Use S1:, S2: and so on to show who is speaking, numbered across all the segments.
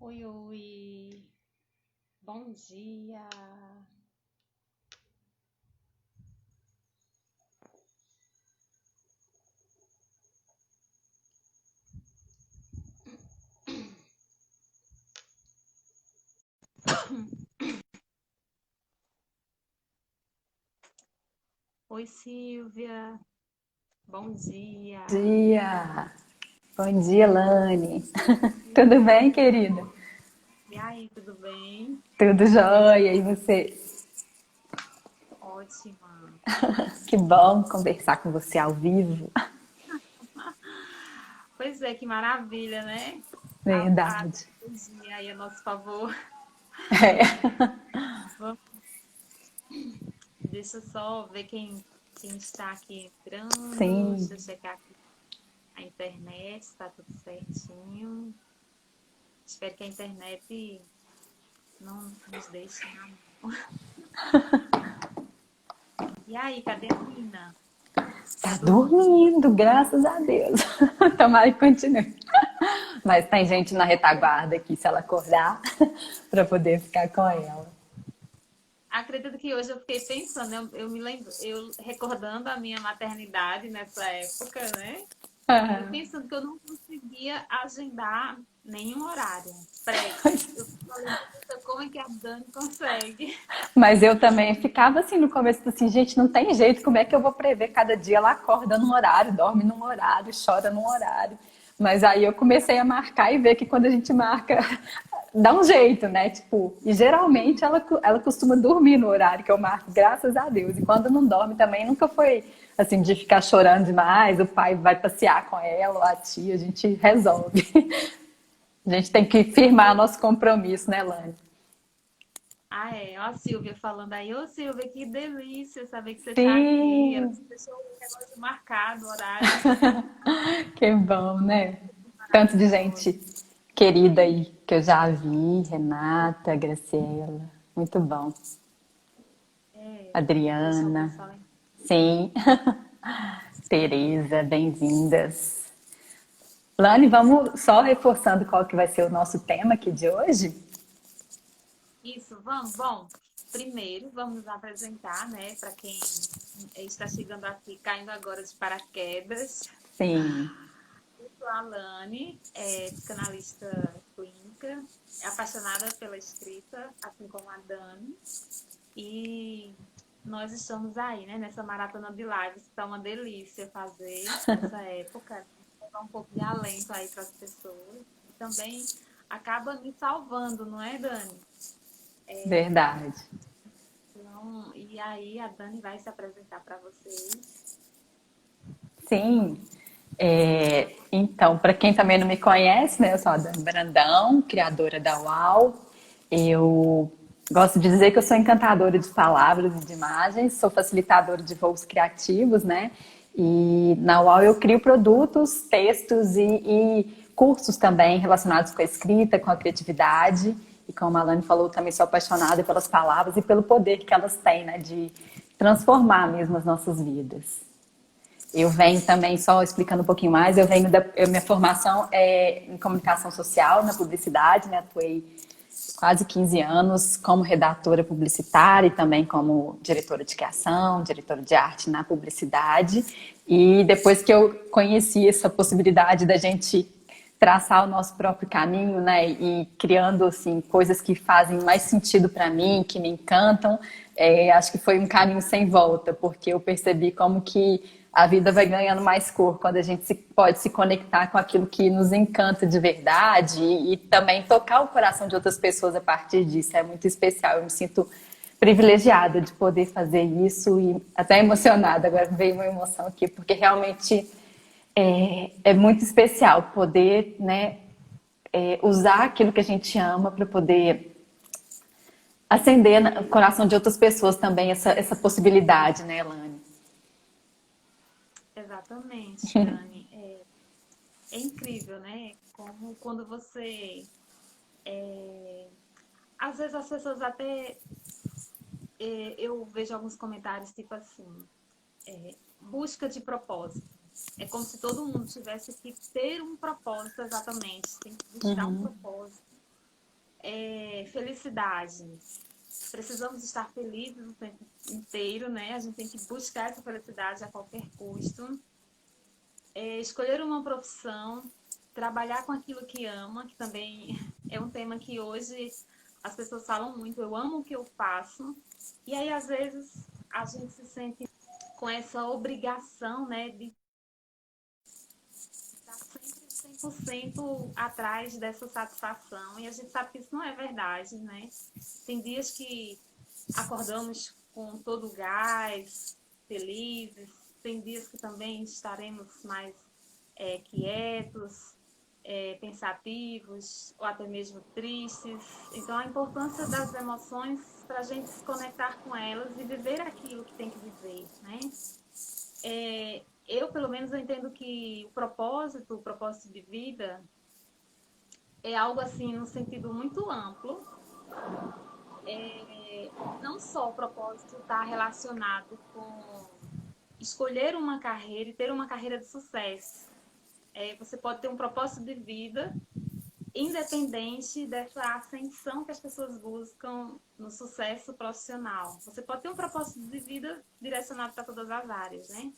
S1: Oi, oi, bom dia. Oi, Silvia, bom dia.
S2: Dia. Bom dia, Lani. Tudo
S1: Dia.
S2: bem, querida?
S1: E aí, tudo bem?
S2: Tudo jóia. E você?
S1: Ótima.
S2: Que bom conversar com você ao vivo.
S1: Pois é, que maravilha, né? A
S2: Verdade.
S1: tecnologia aí a nosso favor.
S2: É.
S1: Vamos- Deixa eu só ver quem está aqui entrando.
S2: Sim.
S1: Deixa eu checar aqui a internet, está tudo certinho. Espero que a internet não nos deixe na mão. E aí, cadê a Nina? Tá
S2: Tá
S1: dormindo?
S2: dormindo, graças a Deus. Tomara que continue. Mas tem gente na retaguarda aqui, se ela acordar, para poder ficar com ela.
S1: Acredito que hoje eu fiquei pensando, eu me lembro, eu recordando a minha maternidade nessa época, né? E
S2: Ah,
S1: pensando que eu não conseguia agendar nenhum horário prévio. Eu falei, "Nossa, como é que a Dani consegue?"
S2: mas eu também ficava assim no começo, assim, gente, não tem jeito, como é que eu vou prever? Cada dia ela acorda num horário, dorme num horário, chora num horário. Mas aí eu comecei a marcar e ver que quando a gente marca, dá um jeito, né? Tipo, e geralmente ela costuma dormir no horário que eu marco, graças a Deus. E quando não dorme também, nunca foi assim de ficar chorando demais, o pai vai passear com ela, ou a tia, a gente resolve. A gente tem que firmar nosso compromisso, né, Lani?
S1: Ah, é. Ó, a Silvia falando aí. Ô, Silvia, que delícia saber que você tá aqui. Ela
S2: Sim,
S1: deixou o relógio marcado, o horário.
S2: que bom, né? Tanto de
S1: Maravilhoso.
S2: gente querida aí que eu já vi, Renata, Graciela, muito bom.
S1: É, deixa eu ver
S2: Adriana,
S1: só.
S2: sim, Tereza, bem-vindas. Lani, vamos só reforçando qual que vai ser o nosso tema aqui de hoje?
S1: Isso, vamos. Bom, primeiro vamos nos apresentar, né, para quem está chegando aqui, caindo agora de paraquedas.
S2: Sim,
S1: Eu sou a Alane, psicanalista clínica, apaixonada pela escrita, assim como a Dani, e nós estamos aí, né, nessa maratona de lives, que está uma delícia fazer nessa época, né, dar um pouco de alento aí para as pessoas, e também acaba me salvando, não é, Dani?
S2: verdade.
S1: Então, e aí a Dani vai se apresentar para vocês.
S2: Sim. Então, para quem também não me conhece, né, eu sou a Dani Brandão, criadora da UAU. Eu gosto de dizer que eu sou encantadora de palavras e de imagens, sou facilitadora de voos criativos, né? E na UAU eu crio produtos, textos e cursos também relacionados com a escrita, com a criatividade. E como a Alane falou, também sou apaixonada pelas palavras e pelo poder que elas têm, né, de transformar mesmo as nossas vidas. Eu venho também, só explicando um pouquinho mais, minha formação é em comunicação social, na publicidade, né? Atuei quase 15 anos como redatora publicitária e também como diretora de criação, diretora de arte na publicidade. E depois que eu conheci essa possibilidade da gente traçar o nosso próprio caminho, né, e criando assim coisas que fazem mais sentido para mim, que me encantam, acho que foi um caminho sem volta, porque eu percebi como que a vida vai ganhando mais cor quando a gente pode se conectar com aquilo que nos encanta de verdade e também tocar o coração de outras pessoas a partir disso. É muito especial. Eu me sinto privilegiada de poder fazer isso e até emocionada. Agora veio uma emoção aqui, porque realmente é muito especial poder, né, usar aquilo que a gente ama para poder acender no coração de outras pessoas também essa possibilidade, né, Elane?
S1: Exatamente, Dani. É incrível, né? Como quando você. Às vezes as pessoas até. Eu vejo alguns comentários tipo assim: busca de propósito. É como se todo mundo tivesse que ter um propósito exatamente, tem que buscar um propósito. Felicidade. Precisamos estar felizes o tempo inteiro, né? A gente tem que buscar essa felicidade a qualquer custo. Escolher uma profissão, trabalhar com aquilo que ama, que também é um tema que hoje as pessoas falam muito. Eu amo o que eu faço. E aí, às vezes, a gente se sente com essa obrigação, né, de estar sempre 100% atrás dessa satisfação. E a gente sabe que isso não é verdade, né? Tem dias que acordamos com todo o gás, felizes. Tem dias que também estaremos mais quietos, pensativos ou até mesmo tristes. Então, a importância das emoções para a gente se conectar com elas e viver aquilo que tem que viver, né? Eu, pelo menos, eu entendo que o propósito de vida, é algo assim, no sentido muito amplo. Não só o propósito está relacionado com escolher uma carreira e ter uma carreira de sucesso. Você pode ter um propósito de vida independente dessa ascensão que as pessoas buscam no sucesso profissional. Você pode ter um propósito de vida direcionado para todas as áreas, né?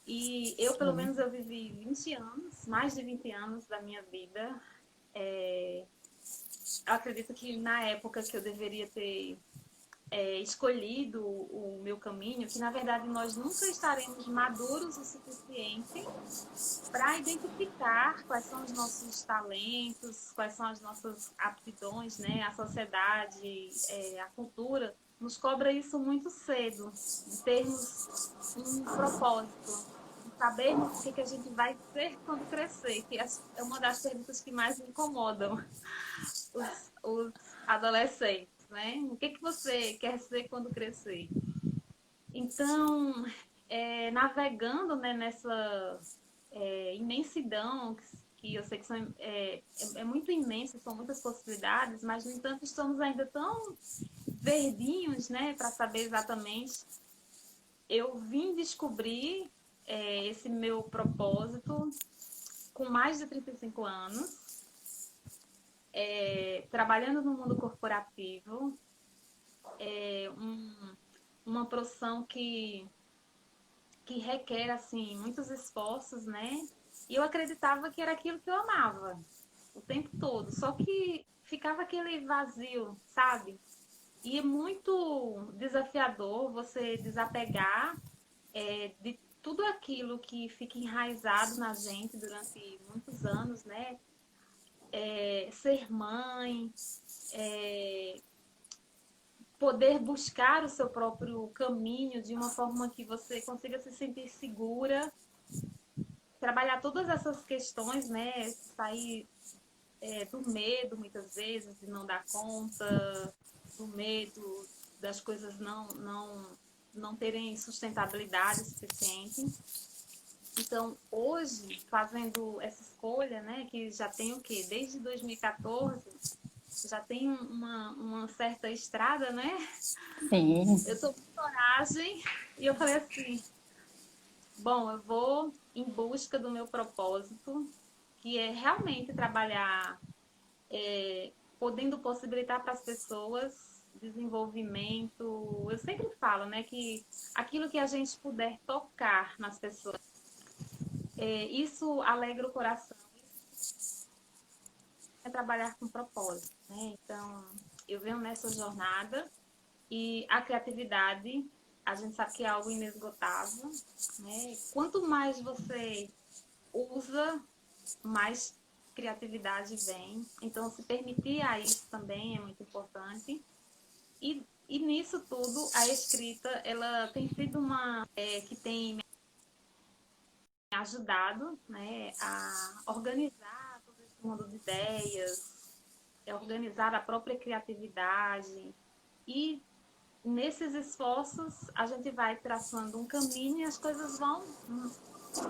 S1: E eu, pelo
S2: Sim.
S1: menos, eu vivi 20 anos, mais de 20 anos da minha vida. Eu acredito que na época que eu deveria ter escolhido o meu caminho, que na verdade nós nunca estaremos maduros o suficiente para identificar quais são os nossos talentos, quais são as nossas aptidões, né? A sociedade, a cultura nos cobra isso muito cedo, de termos um propósito, de sabermos o que a gente vai ser quando crescer, que é uma das perguntas que mais me incomodam os adolescentes, né? O que você quer ser quando crescer? Então, navegando, né, nessa imensidão, que eu sei que é muito imensa, são muitas possibilidades, mas, no entanto, estamos ainda tão verdinhos, né, para saber exatamente. Eu vim descobrir esse meu propósito com mais de 35 anos, trabalhando no mundo corporativo, uma profissão que requer assim muitos esforços, né? E eu acreditava que era aquilo que eu amava o tempo todo, só que ficava aquele vazio, sabe? E é muito desafiador você desapegar de tudo aquilo que fica enraizado na gente durante muitos anos, né? Ser mãe, poder buscar o seu próprio caminho de uma forma que você consiga se sentir segura, trabalhar todas essas questões, né? Sair do medo, muitas vezes, de não dar conta, do medo das coisas não terem sustentabilidade suficiente. Então, hoje, fazendo essa escolha, né, que já tem o quê? Desde 2014, já tem uma certa estrada, né?
S2: Sim.
S1: Eu tô com coragem e eu falei assim, bom, eu vou em busca do meu propósito, que é realmente trabalhar, podendo possibilitar para as pessoas desenvolvimento. Eu sempre falo, né, que aquilo que a gente puder tocar nas pessoas, isso alegra o coração. Isso é trabalhar com propósito, né? Então, eu venho nessa jornada e a criatividade, a gente sabe que é algo inesgotável, né? Quanto mais você usa, mais criatividade vem. Então, se permitir a isso também é muito importante. E nisso tudo, a escrita, ela tem sido uma que tem me ajudado, né, a organizar todo esse mundo de ideias, organizar a própria criatividade. E nesses esforços, a gente vai traçando um caminho e as coisas vão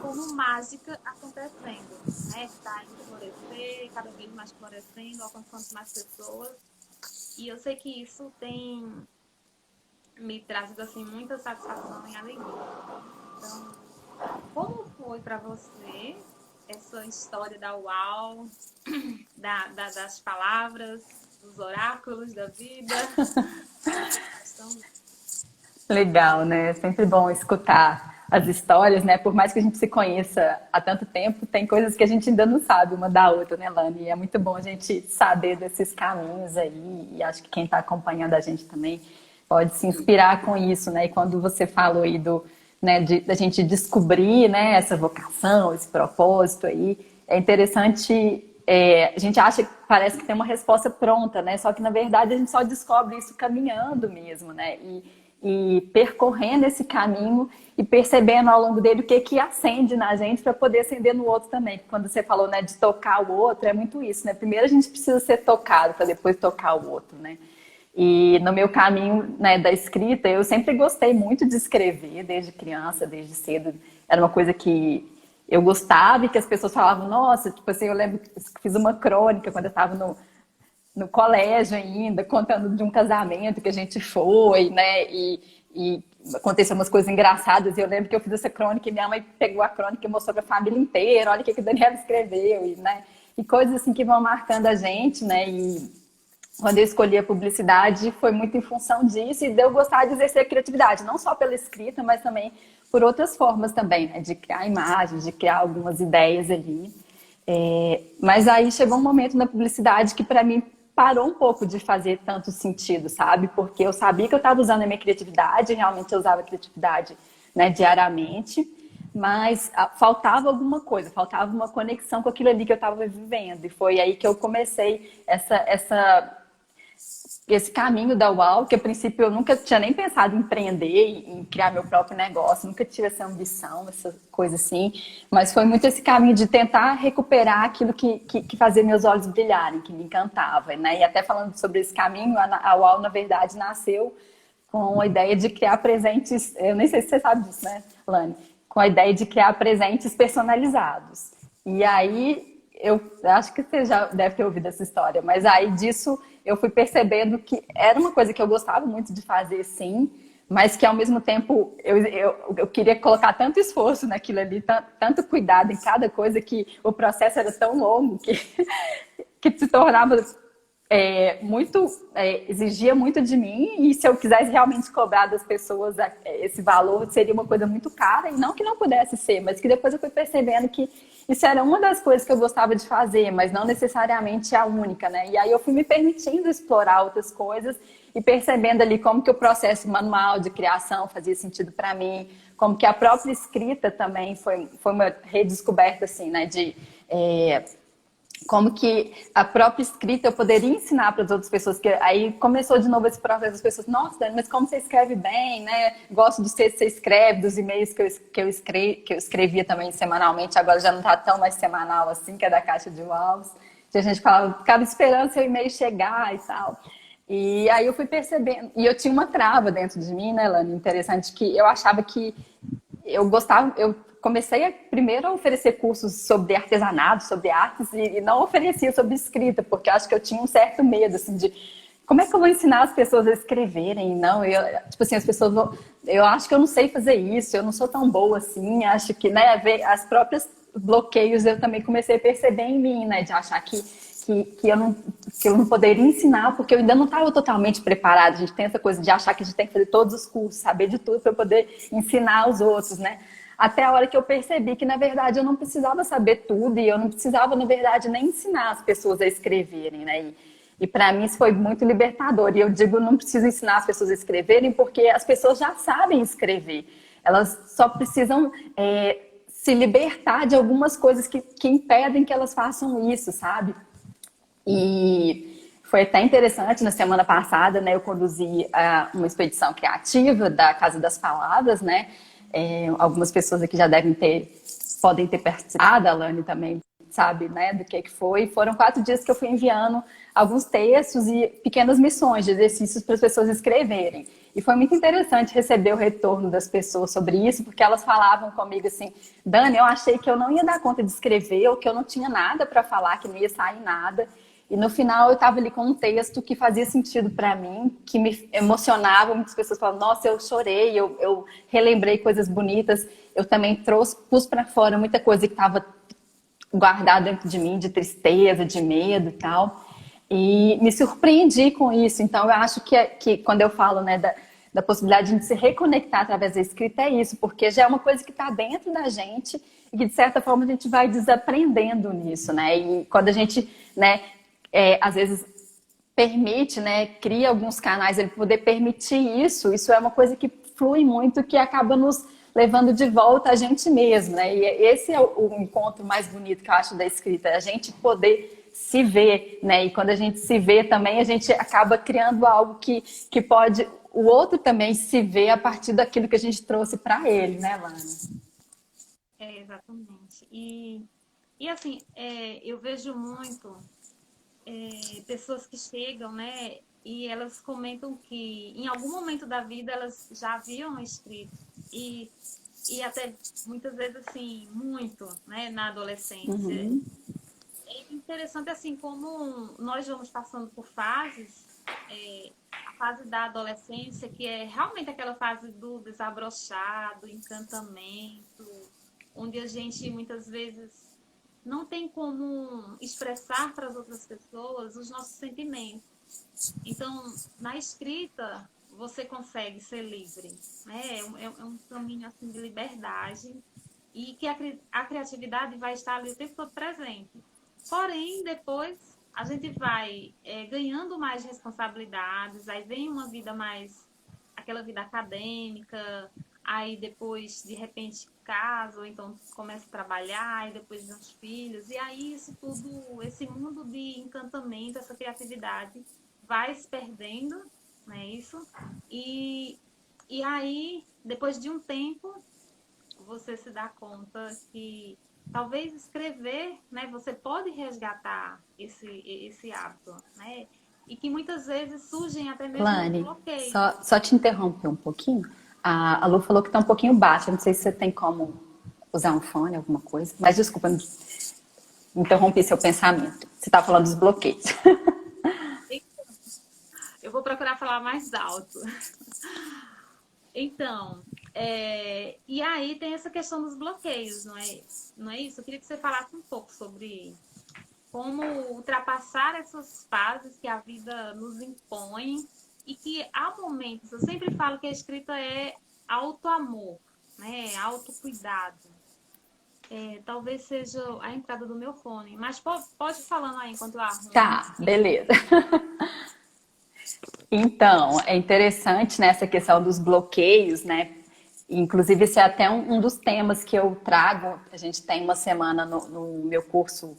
S1: como mágica acontecendo, né? Está indo florescer, cada vez mais florescendo, alcançando mais pessoas. E eu sei que isso tem me trazido assim muita satisfação e alegria. Então, como foi para você essa história da UAU, das palavras? os oráculos da vida. Então,
S2: Legal, né? É sempre bom escutar as histórias, né? Por mais que a gente se conheça há tanto tempo, tem coisas que a gente ainda não sabe uma da outra, né, Lani? E é muito bom a gente saber desses caminhos aí. E acho que quem está acompanhando a gente também pode se inspirar com isso, né? E quando você falou aí né, da gente descobrir, né, essa vocação, esse propósito aí, é interessante. A gente acha que parece que tem uma resposta pronta, né? Só que na verdade a gente só descobre isso caminhando mesmo, né? E percorrendo esse caminho e percebendo ao longo dele o que que acende na gente para poder acender no outro também. Quando você falou, né, de tocar o outro, é muito isso, né? Primeiro a gente precisa ser tocado para depois tocar o outro, né? E no meu caminho, né, da escrita, eu sempre gostei muito de escrever, desde criança, desde cedo. Era uma coisa que eu gostava e que as pessoas falavam, nossa, tipo assim, eu lembro que fiz uma crônica quando eu estava no colégio ainda, contando de um casamento que a gente foi, né? E aconteceram umas coisas engraçadas. E eu lembro que eu fiz essa crônica e minha mãe pegou a crônica e mostrou para a família inteira. Olha o que o Daniel escreveu, né? E coisas assim que vão marcando a gente, né? E quando eu escolhi a publicidade, foi muito em função disso e de eu gostar de exercer a criatividade, não só pela escrita, mas também por outras formas também, né? De criar imagens, de criar algumas ideias ali. Mas aí chegou um momento na publicidade que para mim parou um pouco de fazer tanto sentido, sabe? Porque eu sabia que eu estava usando a minha criatividade, realmente eu usava a criatividade, né, diariamente, mas faltava alguma coisa, faltava uma conexão com aquilo ali que eu estava vivendo. E foi aí que eu comecei esse caminho da UAU, que a princípio eu nunca tinha nem pensado em empreender, em criar meu próprio negócio, nunca tive essa ambição, essa coisa assim, mas foi muito esse caminho de tentar recuperar aquilo que fazia meus olhos brilharem, que me encantava, né? E até falando sobre esse caminho, a UAU, na verdade, nasceu com a ideia de criar presentes, eu nem sei se você sabe disso, né, Lani? Com a ideia de criar presentes personalizados. E aí, eu acho que você já deve ter ouvido essa história, mas aí disso eu fui percebendo que era uma coisa que eu gostava muito de fazer, sim, mas que ao mesmo tempo eu queria colocar tanto esforço naquilo ali, tanto cuidado em cada coisa, que o processo era tão longo que se tornava exigia muito de mim, e se eu quisesse realmente cobrar das pessoas esse valor, seria uma coisa muito cara, e não que não pudesse ser, mas que depois eu fui percebendo que isso era uma das coisas que eu gostava de fazer, mas não necessariamente a única, né? E aí eu fui me permitindo explorar outras coisas e percebendo ali como que o processo manual de criação fazia sentido para mim, como que a própria escrita também foi uma redescoberta, assim, né? Como que a própria escrita eu poderia ensinar para as outras pessoas, que aí começou de novo esse processo, as pessoas, nossa, Dani, mas como você escreve bem, né? Gosto do que você escreve, dos e-mails que eu escrevia também semanalmente, agora já não está tão mais semanal assim, que é da Caixa de Waus, que a gente ficava esperando seu e-mail chegar e tal. E aí eu fui percebendo, e eu tinha uma trava dentro de mim, né, Lani? Interessante, que eu achava que eu gostava, eu comecei primeiro a oferecer cursos sobre artesanato, sobre artes, e não oferecia sobre escrita, porque eu acho que eu tinha um certo medo, assim, de como é que eu vou ensinar as pessoas a escreverem? Não, tipo assim, as pessoas vão, eu acho que eu não sei fazer isso, eu não sou tão boa assim, acho que, né, as próprias bloqueios eu também comecei a perceber em mim, né, de achar que eu não poderia ensinar, porque eu ainda não estava totalmente preparada. A gente tem essa coisa de achar que a gente tem que fazer todos os cursos, saber de tudo para poder ensinar os outros, né? Até a hora que eu percebi que, na verdade, eu não precisava saber tudo e eu não precisava, na verdade, nem ensinar as pessoas a escreverem, né? E para mim isso foi muito libertador. E eu digo, não preciso ensinar as pessoas a escreverem porque as pessoas já sabem escrever. Elas só precisam se libertar de algumas coisas que impedem que elas façam isso, sabe? E foi até interessante, na semana passada, né, eu conduzi uma expedição criativa da Casa das Palavras, né? Algumas pessoas aqui já podem ter participado, a Alane também sabe, né, do que foi. Foram 4 dias que eu fui enviando alguns textos e pequenas missões de exercícios para as pessoas escreverem. E foi muito interessante receber o retorno das pessoas sobre isso, porque elas falavam comigo assim, Dani, eu achei que eu não ia dar conta de escrever, ou que eu não tinha nada para falar, que não ia sair nada. E no final eu estava ali com um texto que fazia sentido para mim, que me emocionava. Muitas pessoas falam, nossa, eu chorei, eu relembrei coisas bonitas. Eu também pus para fora muita coisa que estava guardada dentro de mim, de tristeza, de medo e tal. E me surpreendi com isso. Então, eu acho que quando eu falo, né, da possibilidade de a gente se reconectar através da escrita, é isso, porque já é uma coisa que está dentro da gente e que, de certa forma, a gente vai desaprendendo nisso, né? E quando a gente, né, às vezes permite, né, cria alguns canais, ele poder permitir isso é uma coisa que flui muito, que acaba nos levando de volta a gente mesmo, né? E esse é o encontro mais bonito que eu acho da escrita, a gente poder se ver, né? E quando a gente se vê também, a gente acaba criando algo que pode o outro também se ver a partir daquilo que a gente trouxe para ele, né, Lana?
S1: Exatamente. E assim, eu vejo muito pessoas que chegam, né? E elas comentam que em algum momento da vida elas já haviam escrito. E até muitas vezes, assim, muito, né? Na adolescência.
S2: Uhum.
S1: É interessante, assim, como nós vamos passando por fases. A fase da adolescência, que é realmente aquela fase do desabrochar, do encantamento, onde a gente muitas vezes não tem como expressar para as outras pessoas os nossos sentimentos. Então, na escrita, você consegue ser livre, né? É um caminho assim de liberdade e que a criatividade vai estar ali o tempo todo presente. Porém, depois a gente vai ganhando mais responsabilidades, aí vem uma vida mais, aquela vida acadêmica, aí depois, de repente, casa, ou então começa a trabalhar, e depois vem os filhos, e aí isso tudo, esse mundo de encantamento, essa criatividade vai se perdendo, não é isso? E aí, depois de um tempo, você se dá conta que talvez escrever, né, você pode resgatar esse hábito, né? E que muitas vezes surgem até mesmo
S2: Lani,
S1: bloqueios.
S2: só te interromper um pouquinho. A Lu falou que tá um pouquinho baixo. Eu não sei se você tem como usar um fone, alguma coisa. Mas desculpa, interrompi seu pensamento. Você estava falando dos bloqueios.
S1: Eu vou procurar falar mais alto. Então, e aí tem essa questão dos bloqueios, não é isso? Eu queria que você falasse um pouco sobre como ultrapassar essas fases que a vida nos impõe e que há momentos, eu sempre falo que a escrita é autoamor, né? Autocuidado. Talvez seja a entrada do meu fone, mas pode ir falando aí enquanto eu arrumo.
S2: Tá, beleza. Então, é interessante nessa questão dos bloqueios, né? Inclusive, esse é até um dos temas que eu trago. A gente tem uma semana no meu curso,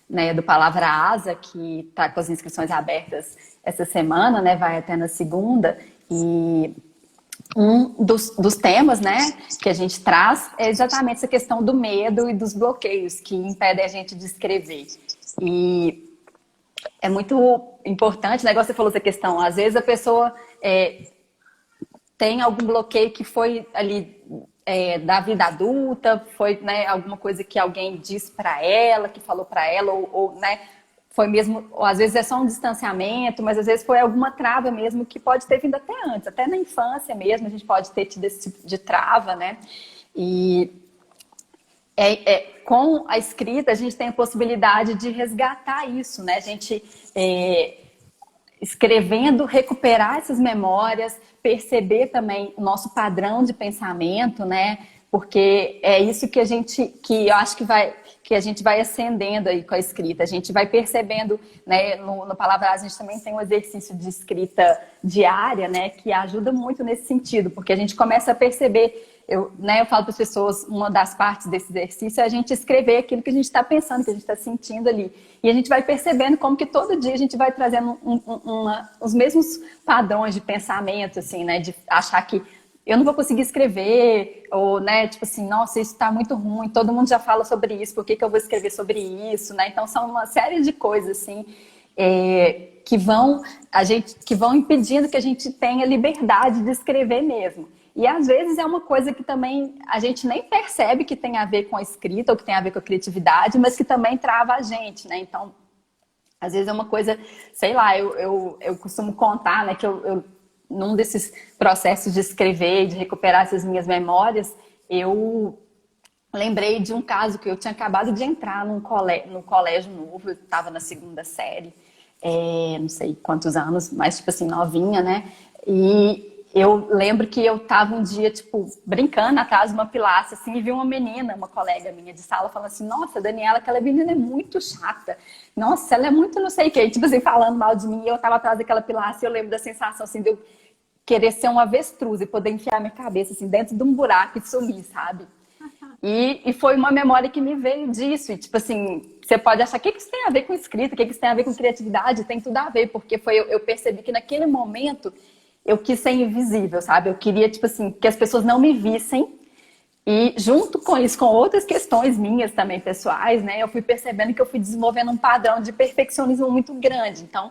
S2: né, do Palavra Asa, que está com as inscrições abertas essa semana, né? Vai até na segunda. E um dos temas, né, que a gente traz é exatamente essa questão do medo e dos bloqueios que impedem a gente de escrever. E é muito importante, o negócio você falou essa questão, às vezes a pessoa tem algum bloqueio que foi ali da vida adulta, foi, né, alguma coisa que alguém disse para ela, que falou para ela, ou né, foi mesmo, ou às vezes é só um distanciamento, mas às vezes foi alguma trava mesmo que pode ter vindo até antes, até na infância mesmo, a gente pode ter tido esse tipo de trava, né? E com a escrita a gente tem a possibilidade de resgatar isso, né? A gente escrevendo, recuperar essas memórias, perceber também o nosso padrão de pensamento, né? Porque é isso que eu acho que a gente vai acendendo aí com a escrita. A gente vai percebendo, né? No Palavra a gente também tem um exercício de escrita diária, né? Que ajuda muito nesse sentido, porque a gente começa a perceber. Eu falo para as pessoas, uma das partes desse exercício é a gente escrever aquilo que a gente está pensando, que a gente está sentindo ali. E a gente vai percebendo como que todo dia a gente vai trazendo os mesmos padrões de pensamento, assim, né? De achar que eu não vou conseguir escrever, ou, né, tipo assim, nossa, isso está muito ruim, todo mundo já fala sobre isso, por que eu vou escrever sobre isso, né? Então são uma série de coisas, assim, que vão impedindo que a gente tenha liberdade de escrever mesmo. E às vezes é uma coisa que também a gente nem percebe que tem a ver com a escrita ou que tem a ver com a criatividade, mas que também trava a gente, né? Então, às vezes é uma coisa, sei lá, eu costumo contar, né, que num desses processos de escrever, de recuperar essas minhas memórias, eu lembrei de um caso que eu tinha acabado de entrar no colégio novo, eu estava na segunda série, não sei quantos anos, mas tipo assim, novinha, né? E eu lembro que eu tava um dia, tipo, brincando atrás de uma pilastra, assim, e vi uma menina, uma colega minha de sala, falando assim, nossa, Daniela, aquela menina é muito chata. Nossa, ela é muito não sei o quê. Tipo assim, falando mal de mim, e eu tava atrás daquela pilastra, e eu lembro da sensação, assim, de eu querer ser um avestruz e poder enfiar minha cabeça, assim, dentro de um buraco e sumir, sabe? E foi uma memória que me veio disso. E, tipo assim, você pode achar, o que isso tem a ver com escrita? O que isso tem a ver com criatividade? Tem tudo a ver, porque eu percebi que naquele momento eu quis ser invisível, sabe? Eu queria, tipo assim, que as pessoas não me vissem. E junto com isso, com outras questões minhas também pessoais, né? Eu fui percebendo que eu fui desenvolvendo um padrão de perfeccionismo muito grande. Então,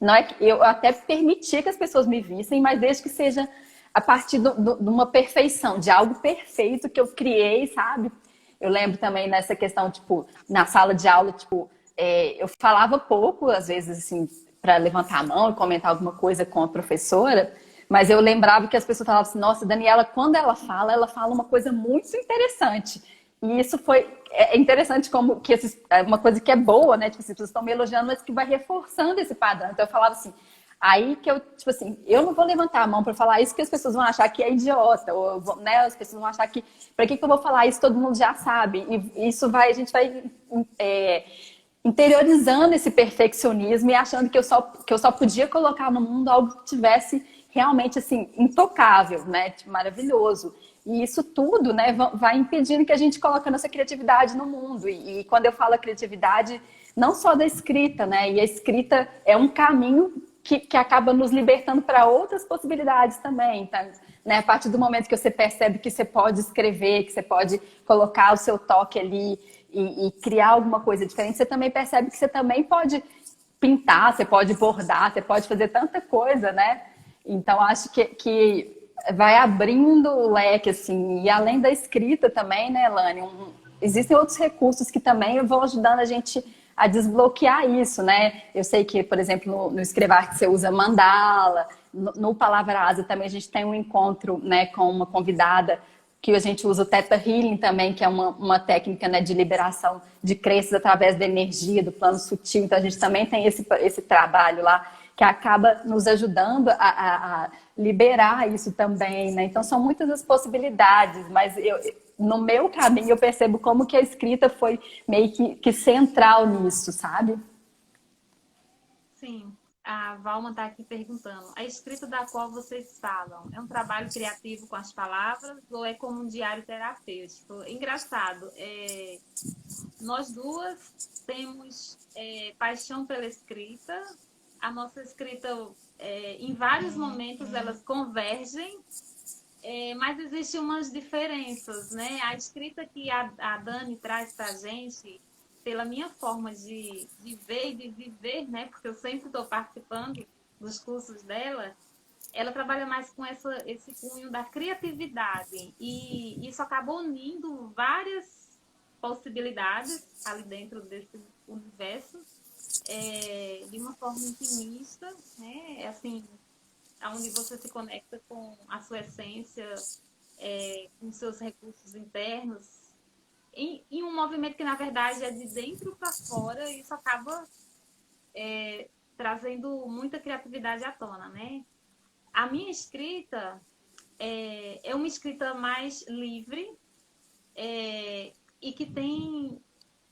S2: não é que eu até permitia que as pessoas me vissem, mas desde que seja a partir de uma perfeição, de algo perfeito que eu criei, sabe? Eu lembro também nessa questão, tipo, na sala de aula, tipo, eu falava pouco, às vezes, assim, para levantar a mão e comentar alguma coisa com a professora, mas eu lembrava que as pessoas falavam assim, nossa, Daniela, quando ela fala uma coisa muito interessante. E isso foi interessante como que uma coisa que é boa, né? Tipo, as pessoas estão me elogiando, mas que vai reforçando esse padrão. Então eu falava assim, aí que eu, tipo assim, eu não vou levantar a mão para falar isso que as pessoas vão achar que é idiota, ou, né, as pessoas vão achar que, para que eu vou falar isso? Todo mundo já sabe. E isso vai, a gente vai interiorizando esse perfeccionismo e achando que eu só podia colocar no mundo algo que tivesse realmente, assim, intocável, né, tipo, maravilhoso. E isso tudo, né, vai impedindo que a gente coloque a nossa criatividade no mundo. E quando eu falo a criatividade, não só da escrita, né, e a escrita é um caminho que acaba nos libertando para outras possibilidades também. Então, né, a partir do momento que você percebe que você pode escrever, que você pode colocar o seu toque ali e criar alguma coisa diferente, você também percebe que você também pode pintar, você pode bordar, você pode fazer tanta coisa, né? Então, acho que vai abrindo o leque, assim, e além da escrita também, né, Lani, existem outros recursos que também vão ajudando a gente a desbloquear isso, né? Eu sei que, por exemplo, no Escrevarte você usa mandala, no Palavra também a gente tem um encontro, né, com uma convidada que a gente usa o Theta Healing também, que é uma técnica, né, de liberação de crenças através da energia, do plano sutil. Então a gente também tem esse trabalho lá que acaba nos ajudando a liberar isso também, né? Então são muitas as possibilidades, mas no meu caminho eu percebo como que a escrita foi meio que central nisso, sabe?
S1: Sim, a Valma está aqui perguntando: a escrita da qual vocês falam é um trabalho criativo com as palavras ou é como um diário terapêutico? Engraçado, nós duas temos paixão pela escrita. A nossa escrita, em vários momentos, elas convergem, mas existem umas diferenças, né? A escrita que a Dani traz para a gente, pela minha forma de ver e de viver, né? Porque eu sempre estou participando dos cursos dela, ela trabalha mais com esse cunho da criatividade. E isso acaba unindo várias possibilidades ali dentro desse universo, de uma forma intimista, né? Assim, onde você se conecta com a sua essência, com seus recursos internos, em um movimento que, na verdade, é de dentro para fora, e isso acaba trazendo muita criatividade à tona, né? A minha escrita é uma escrita mais livre, e que tem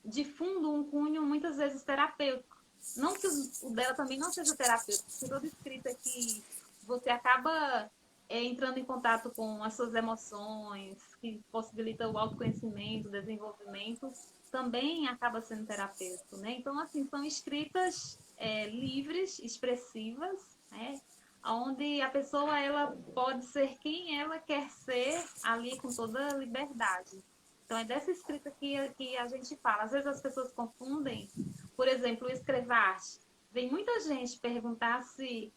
S1: de fundo um cunho muitas vezes terapêutico. Não que o dela também não seja terapêutico, porque toda escrita que você acaba entrando em contato com as suas emoções, que possibilita o autoconhecimento, o desenvolvimento, também acaba sendo terapêutico, né? Então, assim, são escritas livres, expressivas, né? Onde a pessoa ela pode ser quem ela quer ser ali com toda a liberdade. Então, é dessa escrita que a gente fala. Às vezes as pessoas confundem, por exemplo, o escrevarte. Vem muita gente perguntar se,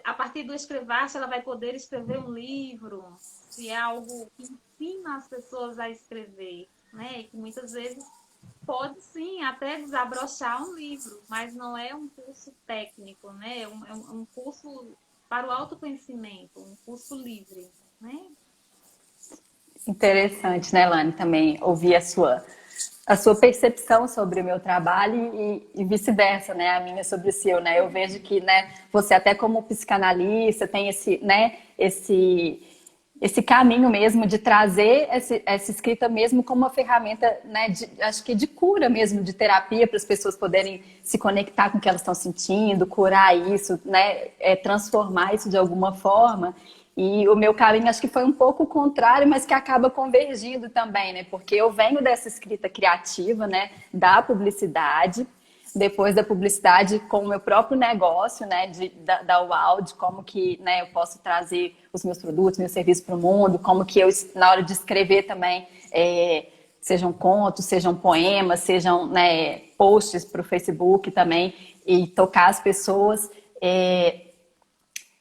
S1: a partir do escrevarte, ela vai poder escrever um livro, se é algo que ensina as pessoas a escrever, né? E que muitas vezes pode sim até desabrochar um livro, mas não é um curso técnico, né? É um curso para o autoconhecimento, um curso livre, né?
S2: Interessante, né, Lani, também ouvir a sua percepção sobre o meu trabalho e vice-versa, né? A minha sobre o seu, né? Eu vejo que, né, você até como psicanalista tem esse, né, esse caminho mesmo de trazer essa escrita mesmo como uma ferramenta, né, acho que de cura mesmo, de terapia, para as pessoas poderem se conectar com o que elas estão sentindo, curar isso, né, transformar isso de alguma forma. E o meu caminho acho que foi um pouco o contrário, mas que acaba convergindo também, né? Porque eu venho dessa escrita criativa, né, da publicidade, depois da publicidade com o meu próprio negócio, né, da UAU, de como que, né, eu posso trazer os meus produtos, meus serviços para o mundo, como que eu, na hora de escrever também, sejam contos, sejam poemas, sejam, né, posts para o Facebook também, e tocar as pessoas.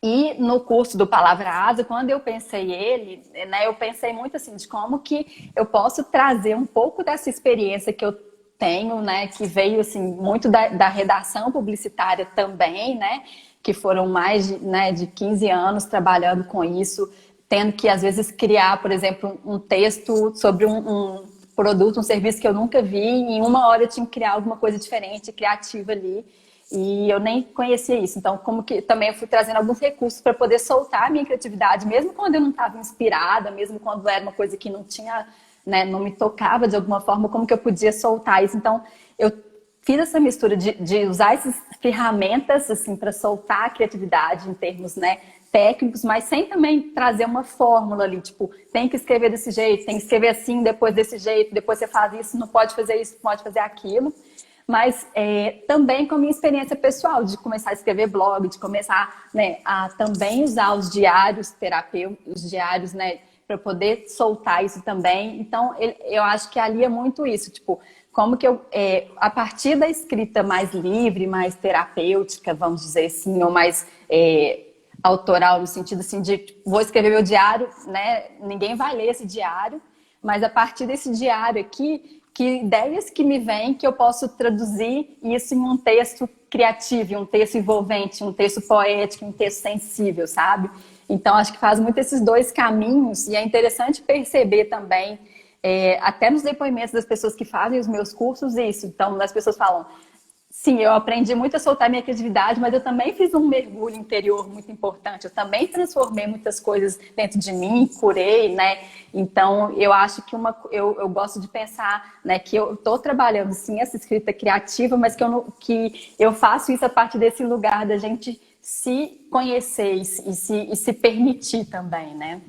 S2: E no curso do Palavra Asa, quando eu pensei ele, né, eu pensei muito assim, de como que eu posso trazer um pouco dessa experiência que eu tenho, né, que veio assim muito da redação publicitária também, né, que foram mais de, né, de 15 anos trabalhando com isso, tendo que às vezes criar, por exemplo, um texto sobre um produto, um serviço que eu nunca vi, e em uma hora eu tinha que criar alguma coisa diferente, criativa ali. E eu nem conhecia isso. Então, como que também eu fui trazendo alguns recursos para poder soltar a minha criatividade, mesmo quando eu não estava inspirada, mesmo quando era uma coisa que não tinha, né, não me tocava de alguma forma, como que eu podia soltar isso. Então, eu fiz essa mistura de usar essas ferramentas assim para soltar a criatividade em termos, né, técnicos, mas sem também trazer uma fórmula ali, tipo, tem que escrever desse jeito, tem que escrever assim, depois desse jeito, depois você faz isso, não pode fazer isso, não pode fazer aquilo. Mas também com a minha experiência pessoal, de começar a escrever blog, de começar, né, a também usar os diários terapêuticos, os diários, né, para poder soltar isso também. Então, eu acho que ali é muito isso, tipo, como que eu, a partir da escrita mais livre, mais terapêutica, vamos dizer assim, ou mais autoral, no sentido assim de, tipo, vou escrever meu diário, né, ninguém vai ler esse diário, mas a partir desse diário aqui, que ideias que me vêm que eu posso traduzir isso em um texto criativo, um texto envolvente, um texto poético, um texto sensível, sabe? Então, acho que faz muito esses dois caminhos e é interessante perceber também, até nos depoimentos das pessoas que fazem os meus cursos, isso. Então, as pessoas falam, sim, eu aprendi muito a soltar minha criatividade, mas eu também fiz um mergulho interior muito importante. Eu também transformei muitas coisas dentro de mim, curei, né? Então, eu acho que eu gosto de pensar, né, que eu estou trabalhando, sim, essa escrita criativa, mas que eu faço isso a partir desse lugar da gente se conhecer e se permitir também, né?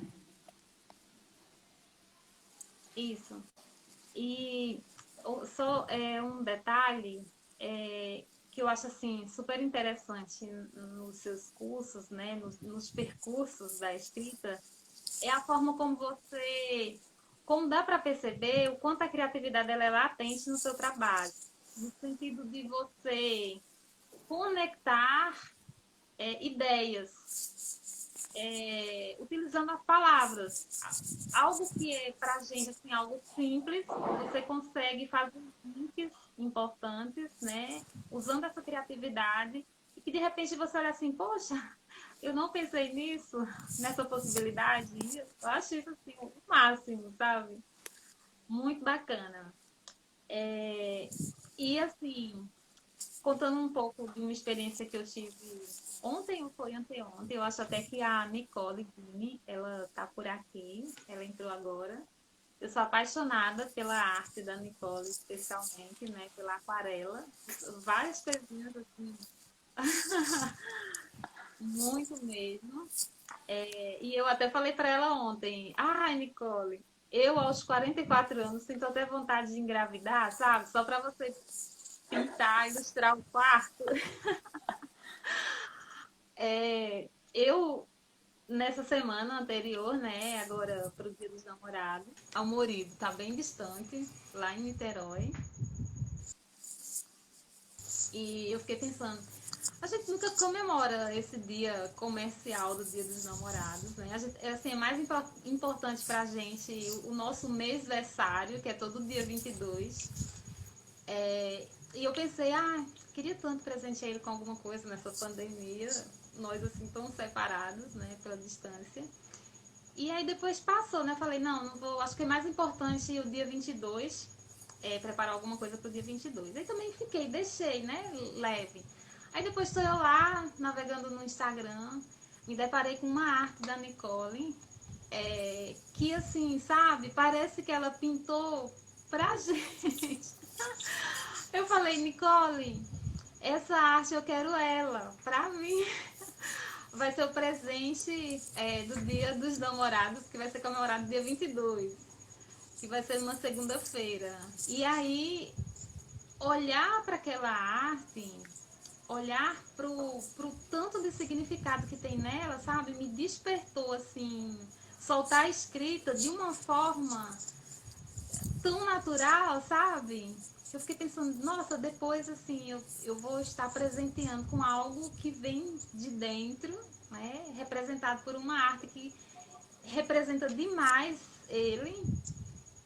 S1: Isso. E só um detalhe que eu acho assim super interessante nos seus cursos, né, nos percursos da escrita, é a forma como dá para perceber o quanto a criatividade ela é latente no seu trabalho, no sentido de você conectar ideias, utilizando as palavras. Algo que é para a gente assim, algo simples, você consegue fazer links importantes, né? Usando essa criatividade, e que de repente você olha assim, poxa, eu não pensei nisso, nessa possibilidade. Eu acho isso assim, o máximo, sabe? Muito bacana. E assim, contando um pouco de uma experiência que eu tive ontem ou foi anteontem, eu acho até que a Nicole Guini, ela tá por aqui, ela entrou agora. Eu sou apaixonada pela arte da Nicole, especialmente, né, pela aquarela. Várias coisinhas assim, muito mesmo. E eu até falei para ela ontem, ai, Nicole, eu aos 44 anos sinto até vontade de engravidar, sabe? Só para você pintar, ilustrar o quarto. Eu, nessa semana anterior, né, agora para o Dia dos Namorados, Almorido tá bem distante, lá em Niterói. E eu fiquei pensando, a gente nunca comemora esse dia comercial do Dia dos Namorados, né? Assim, é mais importante pra gente o nosso mêsversário, que é todo dia 22. E eu pensei, queria tanto presentear ele com alguma coisa nessa pandemia, nós assim tão separados, né, pela distância. E aí depois passou, né? Falei, não vou, acho que é mais importante o dia 22, preparar alguma coisa pro dia 22. Aí também deixei, né, leve. Aí depois estou eu lá, navegando no Instagram, me deparei com uma arte da Nicole, que assim, sabe, parece que ela pintou pra gente. Eu falei, Nicole, essa arte eu quero ela, pra mim. Vai ser o presente do Dia dos Namorados, que vai ser comemorado dia 22, que vai ser uma segunda-feira. E aí, olhar para aquela arte, olhar pro tanto de significado que tem nela, sabe? Me despertou, assim, soltar a escrita de uma forma tão natural, sabe? Eu fiquei pensando, nossa, depois, assim, eu vou estar presenteando com algo que vem de dentro, né? Representado por uma arte que representa demais ele.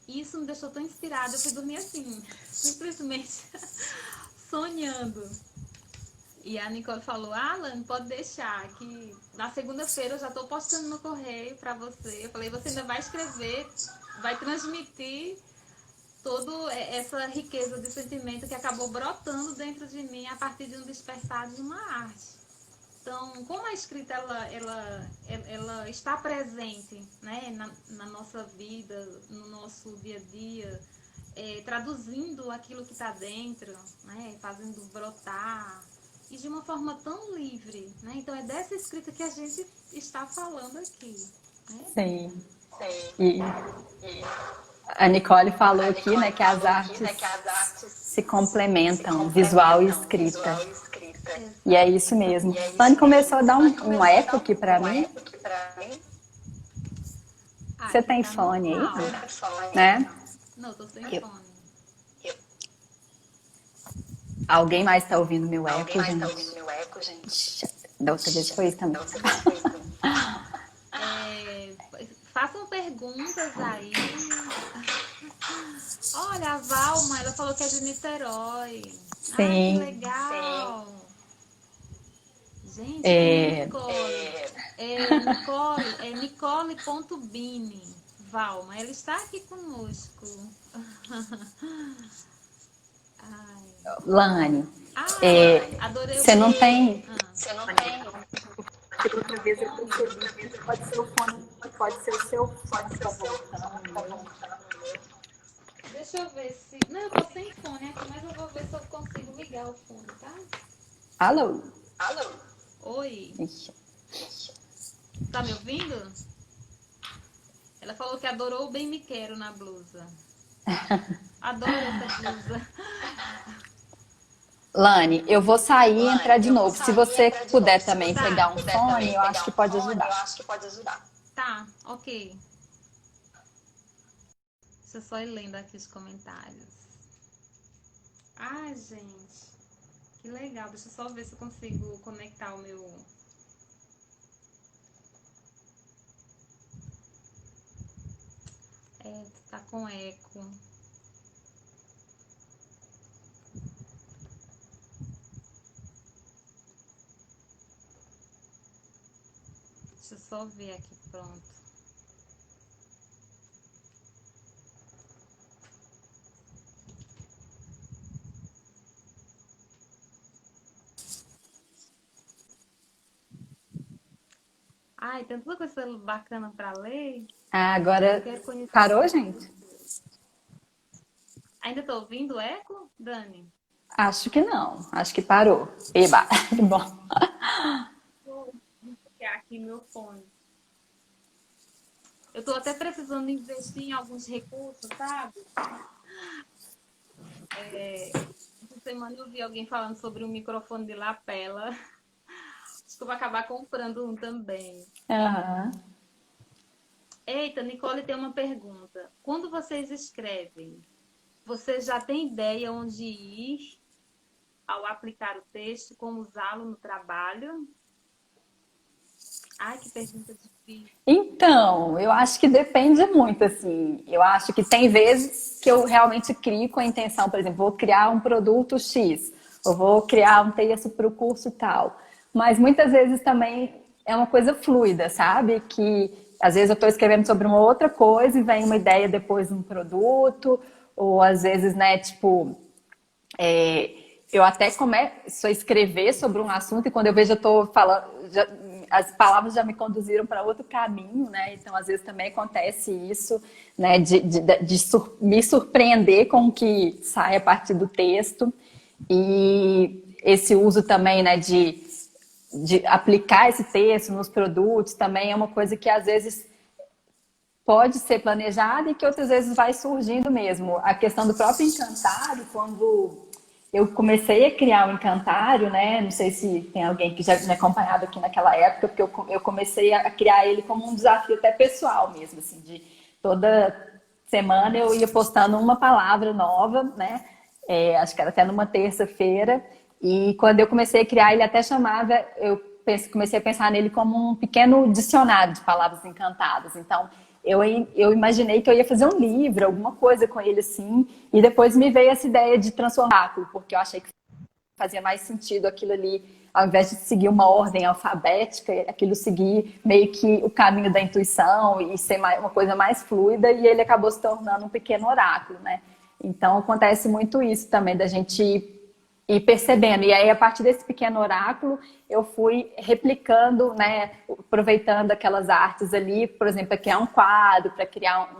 S1: E isso me deixou tão inspirada. Eu fui dormir assim, simplesmente sonhando. E a Nicole falou, Alan, pode deixar que na segunda-feira eu já estou postando no correio para você. Eu falei, você ainda vai escrever, vai transmitir toda essa riqueza de sentimento que acabou brotando dentro de mim a partir de um despertar de uma arte. Então, como a escrita ela está presente, né, na nossa vida, no nosso dia a dia, traduzindo aquilo que está dentro, né, fazendo brotar, e de uma forma tão livre. Né? Então, é dessa escrita que a gente está falando aqui. Né?
S2: Sim. E a Nicole falou aqui, né, que as artes se complementam, visual e escrita. E é isso mesmo. Fanny começou a dar um eco aqui pra mim. Você tem
S1: Tá
S2: fone aí?
S1: normal.
S2: Né?
S1: Não, tô sem fone.
S2: Alguém mais tá ouvindo meu eco, gente? Da outra vez foi isso também.
S1: Façam perguntas aí. Olha, a Valma, ela falou que é de Niterói. Ai, que
S2: Sim.
S1: legal. Gente, tem
S2: É,
S1: Nicole. Nicole.bini. Valma, ela está aqui conosco. Ai.
S2: Lani,
S1: Adorei o
S2: você não tem.
S1: Outra vez eu percebi que pode ser o fone, pode ser o seu fone tá voltando. Deixa eu ver se. Não, eu tô sem fone aqui, mas eu vou ver se eu consigo ligar o fone, tá?
S2: Alô?
S1: Oi.
S2: Ixi.
S1: Tá me ouvindo? Ela falou que adorou o Bem Me Quero na blusa. Adoro essa blusa.
S2: Lani, eu vou sair e entrar de novo. Se você puder também pegar um fone, eu acho que pode ajudar.
S1: Tá, ok. Deixa eu só ir lendo aqui os comentários. Ai, gente. Que legal. Deixa eu só ver se eu consigo conectar o meu. Tá com eco. Deixa eu só ver aqui, pronto. Ai, tem tanta coisa bacana pra ler.
S2: Ah, agora
S1: Quero conhecer.
S2: parou, gente?
S1: Ainda tô ouvindo eco, Dani?
S2: Acho que não. Acho que parou. Eba, que bom.
S1: Vou pegar aqui meu fone. Eu tô até precisando investir em alguns recursos, sabe? Essa semana eu vi alguém falando sobre um microfone de lapela. Acho que eu vou acabar comprando um também.
S2: Aham.
S1: Eita, Nicole tem uma pergunta. Quando vocês escrevem, você já tem ideia onde ir ao aplicar o texto, como usá-lo no trabalho? Ai, que pergunta difícil.
S2: Então, eu acho que depende muito, assim. Eu acho que tem vezes que eu realmente crio com a intenção, por exemplo, vou criar um produto X, ou vou criar um texto para o curso tal. Mas muitas vezes também é uma coisa fluida, sabe? Que às vezes eu estou escrevendo sobre uma outra coisa e vem uma ideia depois de um produto, ou às vezes, né, tipo, eu até começo a escrever sobre um assunto e quando eu vejo eu tô falando, as palavras já me conduziram para outro caminho, né? Então, às vezes também acontece isso, né, me surpreender com o que sai a partir do texto e esse uso também, né, de aplicar esse texto nos produtos também é uma coisa que às vezes pode ser planejada e que outras vezes vai surgindo mesmo. A questão do próprio encantário, quando eu comecei a criar o encantário, né? Não sei se tem alguém que já me acompanhado aqui naquela época, porque eu comecei a criar ele como um desafio até pessoal mesmo, assim, de toda semana eu ia postando uma palavra nova, né? Acho que era até numa terça-feira. E quando eu comecei a criar, ele até chamava, comecei a pensar nele como um pequeno dicionário de palavras encantadas. Então, eu imaginei que eu ia fazer um livro, alguma coisa com ele assim, e depois me veio essa ideia de transformar, porque eu achei que fazia mais sentido aquilo ali, ao invés de seguir uma ordem alfabética, aquilo seguir meio que o caminho da intuição e ser uma coisa mais fluida, e ele acabou se tornando um pequeno oráculo, né? Então acontece muito isso também, da gente ir percebendo. E aí, a partir desse pequeno oráculo, eu fui replicando, né, aproveitando aquelas artes ali, por exemplo, para criar um quadro, para criar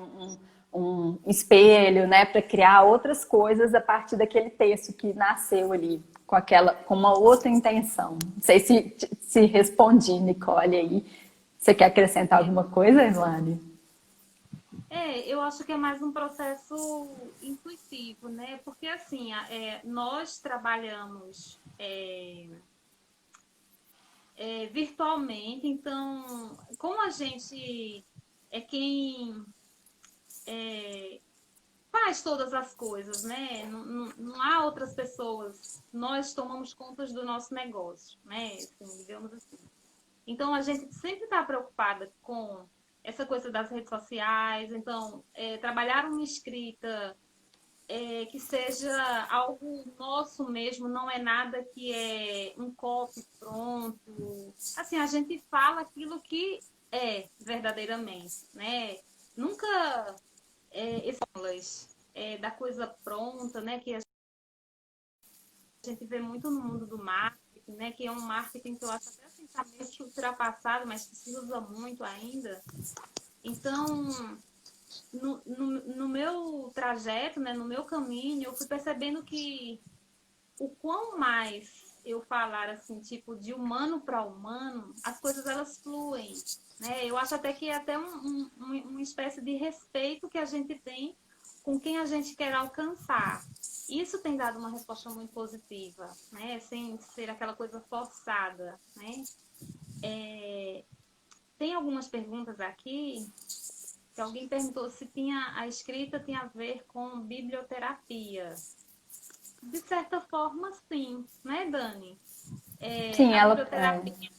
S2: um espelho, né, para criar outras coisas a partir daquele texto que nasceu ali com uma outra intenção. Não sei se respondi, Nicole, aí. Você quer acrescentar alguma coisa, Irlane?
S1: Eu acho que é mais um processo intuitivo, né? Porque assim, nós trabalhamos virtualmente, então, como a gente é quem faz todas as coisas, né? Não há outras pessoas. Nós tomamos contas do nosso negócio, né? Assim, digamos assim. Então, a gente sempre está preocupada com essa coisa das redes sociais. Então, trabalhar uma escrita que seja algo nosso mesmo, não é nada que é um copy pronto. Assim, a gente fala aquilo que é verdadeiramente, né? Nunca da coisa pronta, né? Que a gente vê muito no mundo do marketing, né? Que é um marketing que eu acho até assim, tá meio que ultrapassado, mas que se usa muito ainda. Então, no meu trajeto, né, no meu caminho, eu fui percebendo que o quão mais eu falar assim, tipo, de humano para humano, as coisas elas fluem, né? Eu acho até que é até uma espécie de respeito que a gente tem com quem a gente quer alcançar. Isso tem dado uma resposta muito positiva, né? Sem ser aquela coisa forçada, né? Tem algumas perguntas aqui que alguém perguntou se a escrita tem a ver com biblioterapia. De certa forma, sim, né, Dani?
S2: Sim,
S1: A
S2: ela.
S1: biblioterapia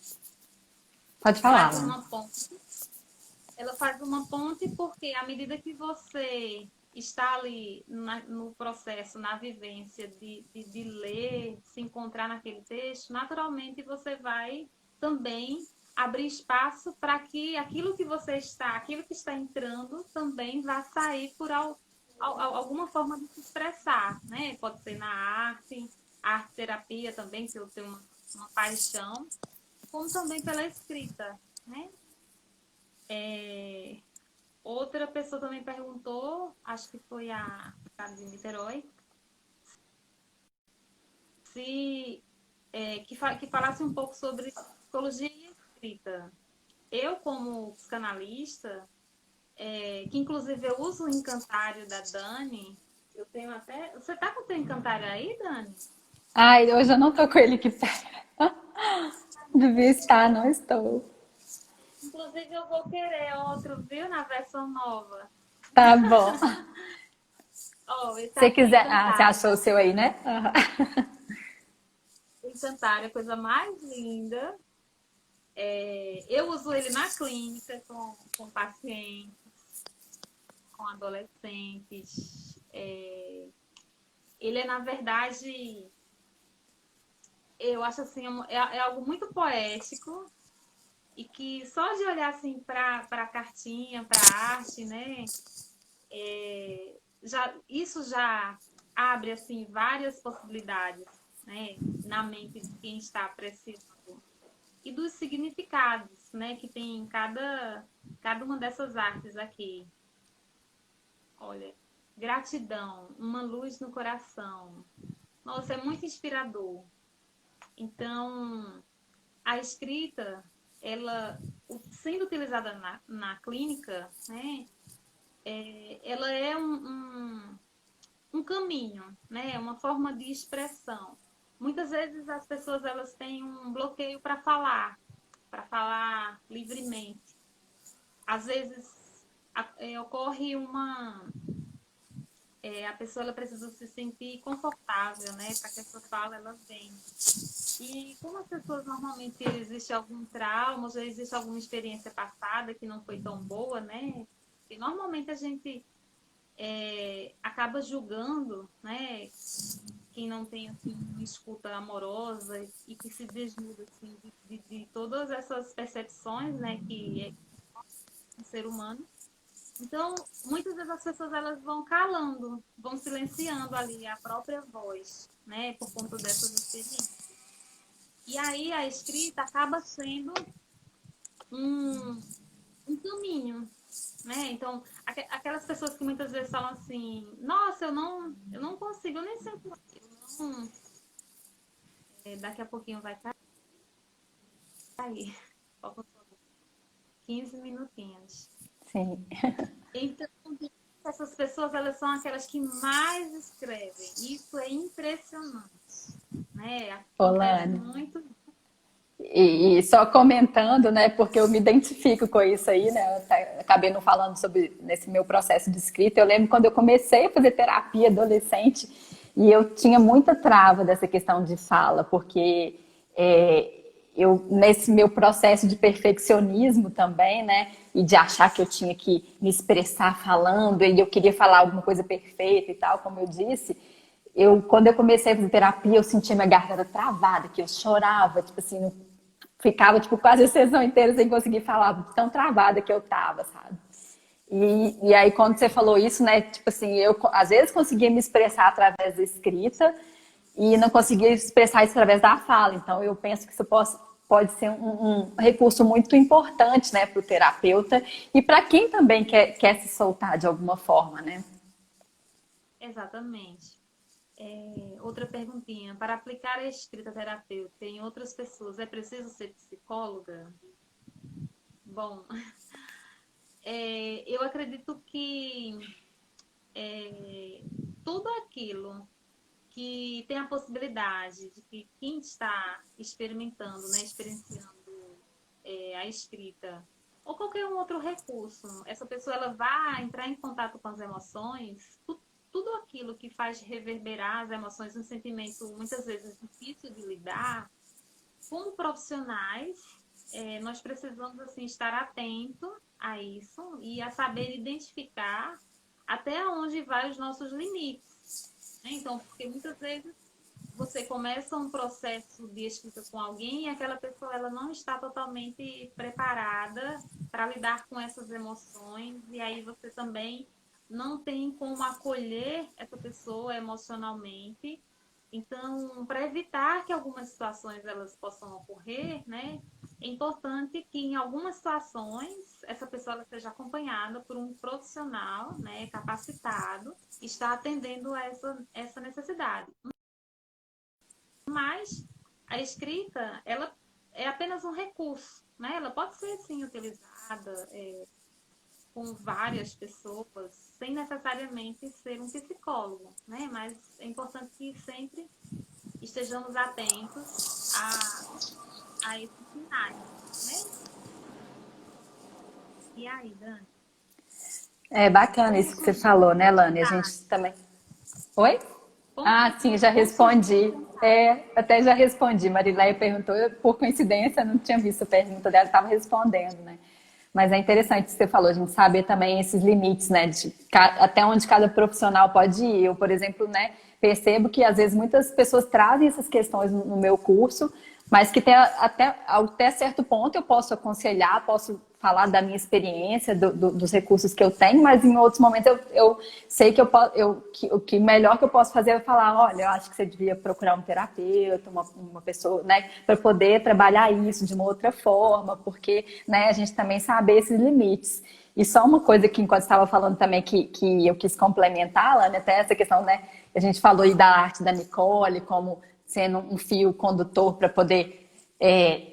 S2: Pode falar,
S1: faz
S2: Lana.
S1: uma ponte. Ela faz uma ponte porque à medida que você está ali no processo, na vivência de ler, se encontrar naquele texto, naturalmente você vai também abrir espaço para que aquilo que está entrando, também vá sair por alguma forma de se expressar, né? Pode ser na arte terapia também, que eu tenho uma paixão, como também pela escrita, né? Outra pessoa também perguntou, acho que foi a de Niterói, se que falasse um pouco sobre psicologia e escrita. Eu, como psicanalista, que inclusive eu uso o encantário da Dani, eu tenho até. Você tá com o teu encantário aí, Dani?
S2: Ai, hoje eu não tô com ele aqui perto. Devia estar, não estou.
S1: Inclusive eu vou querer outro, viu, na versão nova.
S2: Tá bom.
S1: Oh,
S2: Se
S1: esse
S2: você
S1: aqui é
S2: quiser. Ah, você
S1: encantário.
S2: achou o seu aí, né? Aham.
S1: Encantário é a coisa mais linda. Eu uso ele na clínica com pacientes, com adolescentes. Ele é, na verdade, eu acho assim, é algo muito poético e que só de olhar assim para a cartinha, para a arte, né, isso já abre assim várias possibilidades, né, na mente de quem está apreciando e dos significados, né, que tem em cada uma dessas artes aqui. Olha, gratidão, uma luz no coração. Nossa, é muito inspirador. Então, a escrita, ela, sendo utilizada na clínica, né, ela é um caminho, né, uma forma de expressão. Muitas vezes as pessoas elas têm um bloqueio para falar livremente. Às vezes ocorre a pessoa ela precisa se sentir confortável, né, para que essa fala ela venha. E como as pessoas normalmente existe algum trauma, já existe alguma experiência passada que não foi tão boa, né? E normalmente a gente acaba julgando, né? Quem não tem assim, uma escuta amorosa e que se desnuda assim, de todas essas percepções, né? Que é um ser humano. Então, muitas vezes as pessoas elas vão calando, vão silenciando ali a própria voz, né? Por conta dessas experiências. E aí a escrita acaba sendo um, um caminho, né? Então, aquelas pessoas que muitas vezes falam assim, nossa, eu não consigo, eu nem sei como eu não, daqui a pouquinho vai cair. Faltam só 15 minutinhos.
S2: Sim.
S1: Então, essas pessoas, elas são aquelas que mais escrevem. Isso é impressionante, né? Acontece
S2: Olane.
S1: muito.
S2: E só comentando, né, porque eu me identifico com isso aí, né, eu acabei não falando sobre nesse meu processo de escrita. Eu lembro quando eu comecei a fazer terapia adolescente e eu tinha muita trava dessa questão de fala, porque eu, nesse meu processo de perfeccionismo também, né, e de achar que eu tinha que me expressar falando, e eu queria falar alguma coisa perfeita e tal, como eu disse, quando eu comecei a fazer terapia, eu sentia minha garganta travada, que eu chorava, tipo assim, ficava tipo quase a sessão inteira sem conseguir falar, tão travada que eu tava, sabe? E aí quando você falou isso, né, tipo assim, eu às vezes conseguia me expressar através da escrita e não conseguia expressar isso através da fala. Então eu penso que isso pode ser um recurso muito importante, né, para o terapeuta e para quem também quer se soltar de alguma forma, né?
S1: Exatamente. Outra perguntinha. Para aplicar a escrita terapêutica em outras pessoas, é preciso ser psicóloga? Bom, eu acredito que tudo aquilo que tem a possibilidade de que quem está experimentando, né, experienciando a escrita ou qualquer um outro recurso, essa pessoa ela vai entrar em contato com as emoções, tudo aquilo que faz reverberar as emoções, um sentimento muitas vezes difícil de lidar, como profissionais, nós precisamos assim estar atento a isso e a saber identificar até onde vai os nossos limites. Né? Então, porque muitas vezes você começa um processo de escrita com alguém e aquela pessoa ela não está totalmente preparada para lidar com essas emoções e aí você também não tem como acolher essa pessoa emocionalmente. Então, para evitar que algumas situações elas possam ocorrer, né, é importante que em algumas situações essa pessoa ela seja acompanhada por um profissional, né, capacitado, está atendendo a essa necessidade. Mas a escrita, ela é apenas um recurso, né? Ela pode ser, sim, utilizada com várias pessoas, sem necessariamente ser um psicólogo, né? Mas é importante que sempre estejamos atentos a esses sinais, né? E aí, Dani?
S2: É bacana
S1: Como
S2: isso que você
S1: surgiu
S2: falou,
S1: a
S2: né, Lani? A
S1: necessidade?
S2: gente também. Oi? Ah, sim, já
S1: Como surgiu a
S2: respondi.
S1: necessidade?
S2: Até já respondi. Marileia perguntou, por coincidência, eu não tinha visto a pergunta dela, estava respondendo, né? Mas é interessante o que você falou, a gente saber também esses limites, né? Até onde cada profissional pode ir. Eu, por exemplo, né, percebo que às vezes muitas pessoas trazem essas questões no meu curso, Mas que tem até certo ponto eu posso aconselhar, posso falar da minha experiência, dos recursos que eu tenho, mas em outros momentos eu sei que o que melhor que eu posso fazer é falar, olha, eu acho que você devia procurar um terapeuta, uma pessoa, né, para poder trabalhar isso de uma outra forma, porque, né, a gente também sabe esses limites. E só uma coisa que, enquanto estava falando também, que eu quis complementar, né, até essa questão, né, a gente falou aí da arte da Nicole, como sendo um fio condutor para poder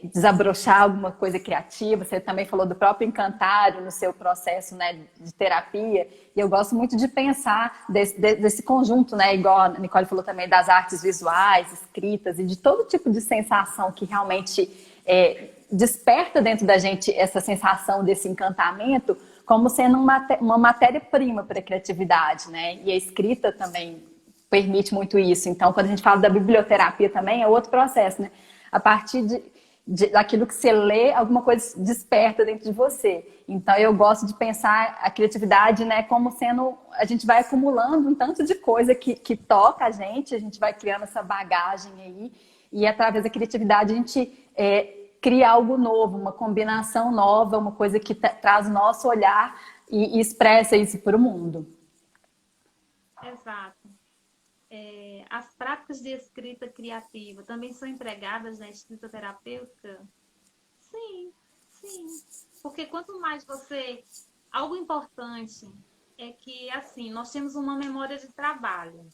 S2: desabrochar alguma coisa criativa. Você também falou do próprio Encantário no seu processo, né, de terapia. E eu gosto muito de pensar desse conjunto, né, igual a Nicole falou também, das artes visuais, escritas e de todo tipo de sensação que realmente desperta dentro da gente essa sensação desse encantamento como sendo uma matéria-prima para a criatividade, né? E a escrita também permite muito isso. Então, quando a gente fala da biblioterapia também, é outro processo, né? A partir daquilo que você lê, alguma coisa desperta dentro de você. Então, eu gosto de pensar a criatividade, né, como sendo... A gente vai acumulando um tanto de coisa que toca a gente vai criando essa bagagem aí, e através da criatividade a gente cria algo novo, uma combinação nova, uma coisa que traz o nosso olhar e expressa isso para o mundo.
S1: Exato. As práticas de escrita criativa também são empregadas na escrita terapêutica? Sim, sim. Porque quanto mais você. Algo importante é que, assim, nós temos uma memória de trabalho.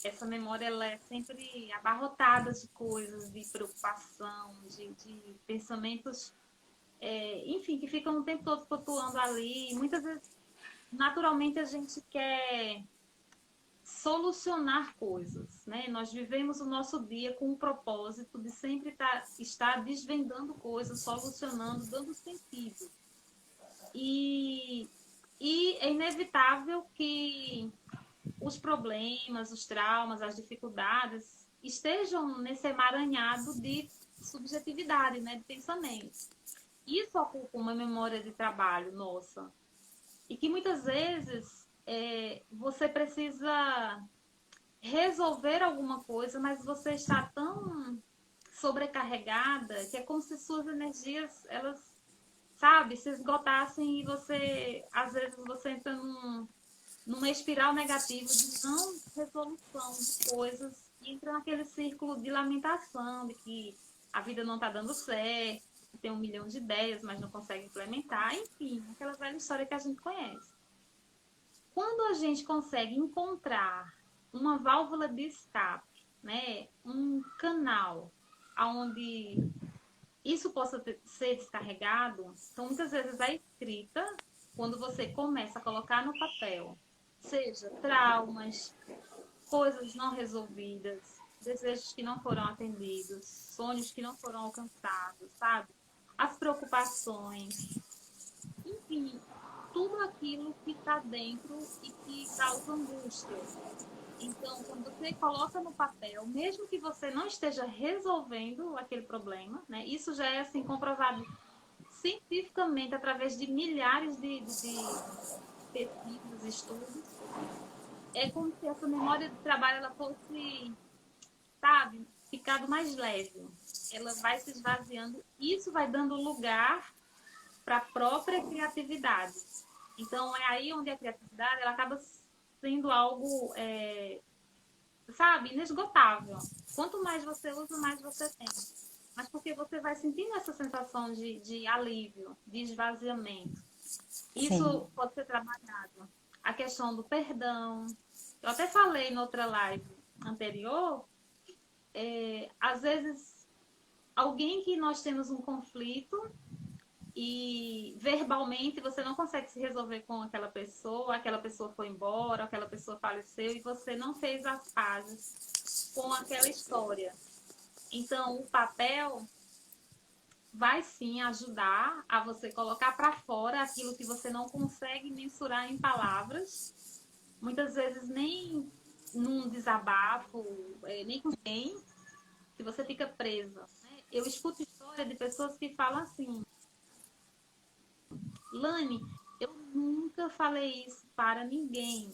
S1: Essa memória ela é sempre abarrotada de coisas, de preocupação, de pensamentos, enfim, que ficam o tempo todo flutuando ali. E muitas vezes, naturalmente, a gente quer solucionar coisas, né? Nós vivemos o nosso dia com o propósito de sempre estar desvendando coisas, solucionando, dando sentido. E, e é inevitável que os problemas, os traumas, as dificuldades estejam nesse emaranhado de subjetividade, né, de pensamento. Isso ocupa uma memória de trabalho nossa. E que muitas vezes você precisa resolver alguma coisa, mas você está tão sobrecarregada que é como se suas energias, elas, sabe, se esgotassem e você, às vezes, você entra numa espiral negativa de não resolução de coisas e entra naquele círculo de lamentação, de que a vida não está dando certo, que tem 1 milhão de ideias, mas não consegue implementar, enfim, aquela velha história que a gente conhece. Quando a gente consegue encontrar uma válvula de escape, né, um canal onde isso possa ser descarregado, então muitas vezes a escrita, quando você começa a colocar no papel, seja traumas, coisas não resolvidas, desejos que não foram atendidos, sonhos que não foram alcançados, sabe? As preocupações, enfim, tudo aquilo que está dentro e que causa angústia. Então, quando você coloca no papel, mesmo que você não esteja resolvendo aquele problema, né? Isso já é assim comprovado cientificamente através de milhares de pesquisas, estudos. É como se essa memória de trabalho ela fosse, sabe, ficado mais leve. Ela vai se esvaziando. Isso vai dando lugar para a própria criatividade. Então, é aí onde a criatividade ela acaba sendo algo, sabe, inesgotável. Quanto mais você usa, mais você tem. Mas porque você vai sentindo essa sensação de alívio, de esvaziamento.
S2: Sim.
S1: Isso pode ser trabalhado. A questão do perdão. Eu até falei em outra live anterior, às vezes alguém que nós temos um conflito e verbalmente você não consegue se resolver com aquela pessoa foi embora, aquela pessoa faleceu e você não fez as pazes com aquela história. Então, o papel vai sim ajudar a você colocar para fora aquilo que você não consegue mensurar em palavras, muitas vezes nem num desabafo, nem com ninguém, que você fica presa. Né? Eu escuto história de pessoas que falam assim: Lani, eu nunca falei isso para ninguém.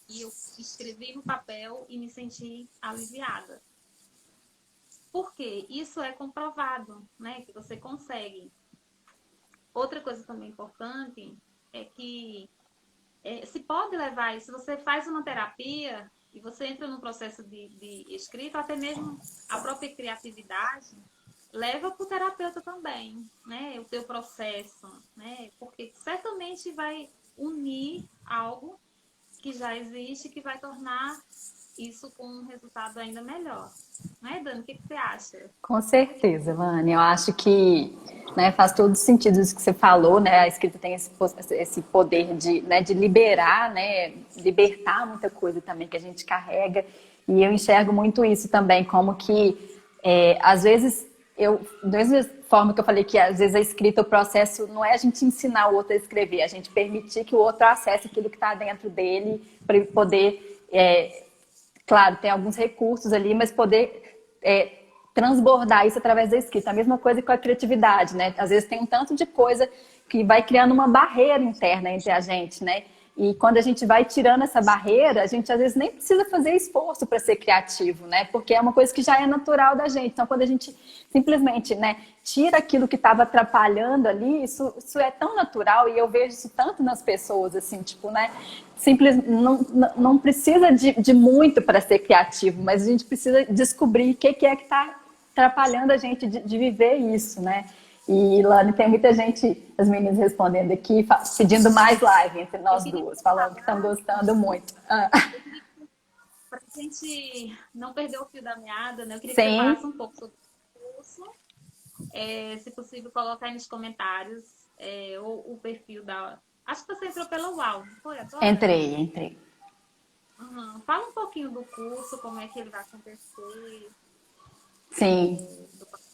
S1: E eu escrevi no papel e me senti aliviada. Porque isso é comprovado, né? Que você consegue. Outra coisa também importante é que se pode levar isso. Se você faz uma terapia e você entra num processo de escrita, até mesmo a própria criatividade, leva para o terapeuta também, né? O teu processo, né? Porque certamente vai unir algo que já existe, que vai tornar isso com um resultado ainda melhor. Não é, Dani? O que você acha?
S2: Com certeza, Vânia. Eu acho que, né, faz todo sentido isso que você falou, né? A escrita tem esse poder de, né, de liberar, né? Libertar muita coisa também que a gente carrega. E eu enxergo muito isso também, como que, às vezes, da mesma forma que eu falei que às vezes a escrita, o processo não é a gente ensinar o outro a escrever, a gente permitir que o outro acesse aquilo que está dentro dele para ele poder, claro, tem alguns recursos ali, mas poder transbordar isso através da escrita. A mesma coisa com a criatividade, né? Às vezes tem um tanto de coisa que vai criando uma barreira interna entre a gente, né? E quando a gente vai tirando essa barreira, a gente às vezes nem precisa fazer esforço para ser criativo, né? Porque é uma coisa que já é natural da gente. Então, quando a gente simplesmente, né, tira aquilo que estava atrapalhando ali, isso é tão natural e eu vejo isso tanto nas pessoas, assim, tipo, né? Simples, não precisa de muito para ser criativo, mas a gente precisa descobrir o que é que está atrapalhando a gente de viver isso, né? E, Lani, tem muita gente, as meninas respondendo aqui, pedindo mais live entre nós duas, falando que estão gostando muito.
S1: Para a gente não perder o fio da meada, né? Eu queria que você
S2: Sim,
S1: falasse um pouco sobre o curso. Se possível, colocar aí nos comentários o perfil da... Acho que você entrou pela UAU, não foi agora?
S2: entrei.
S1: Uhum. Fala um pouquinho do curso, como é que ele vai acontecer.
S2: Sim.
S1: Do...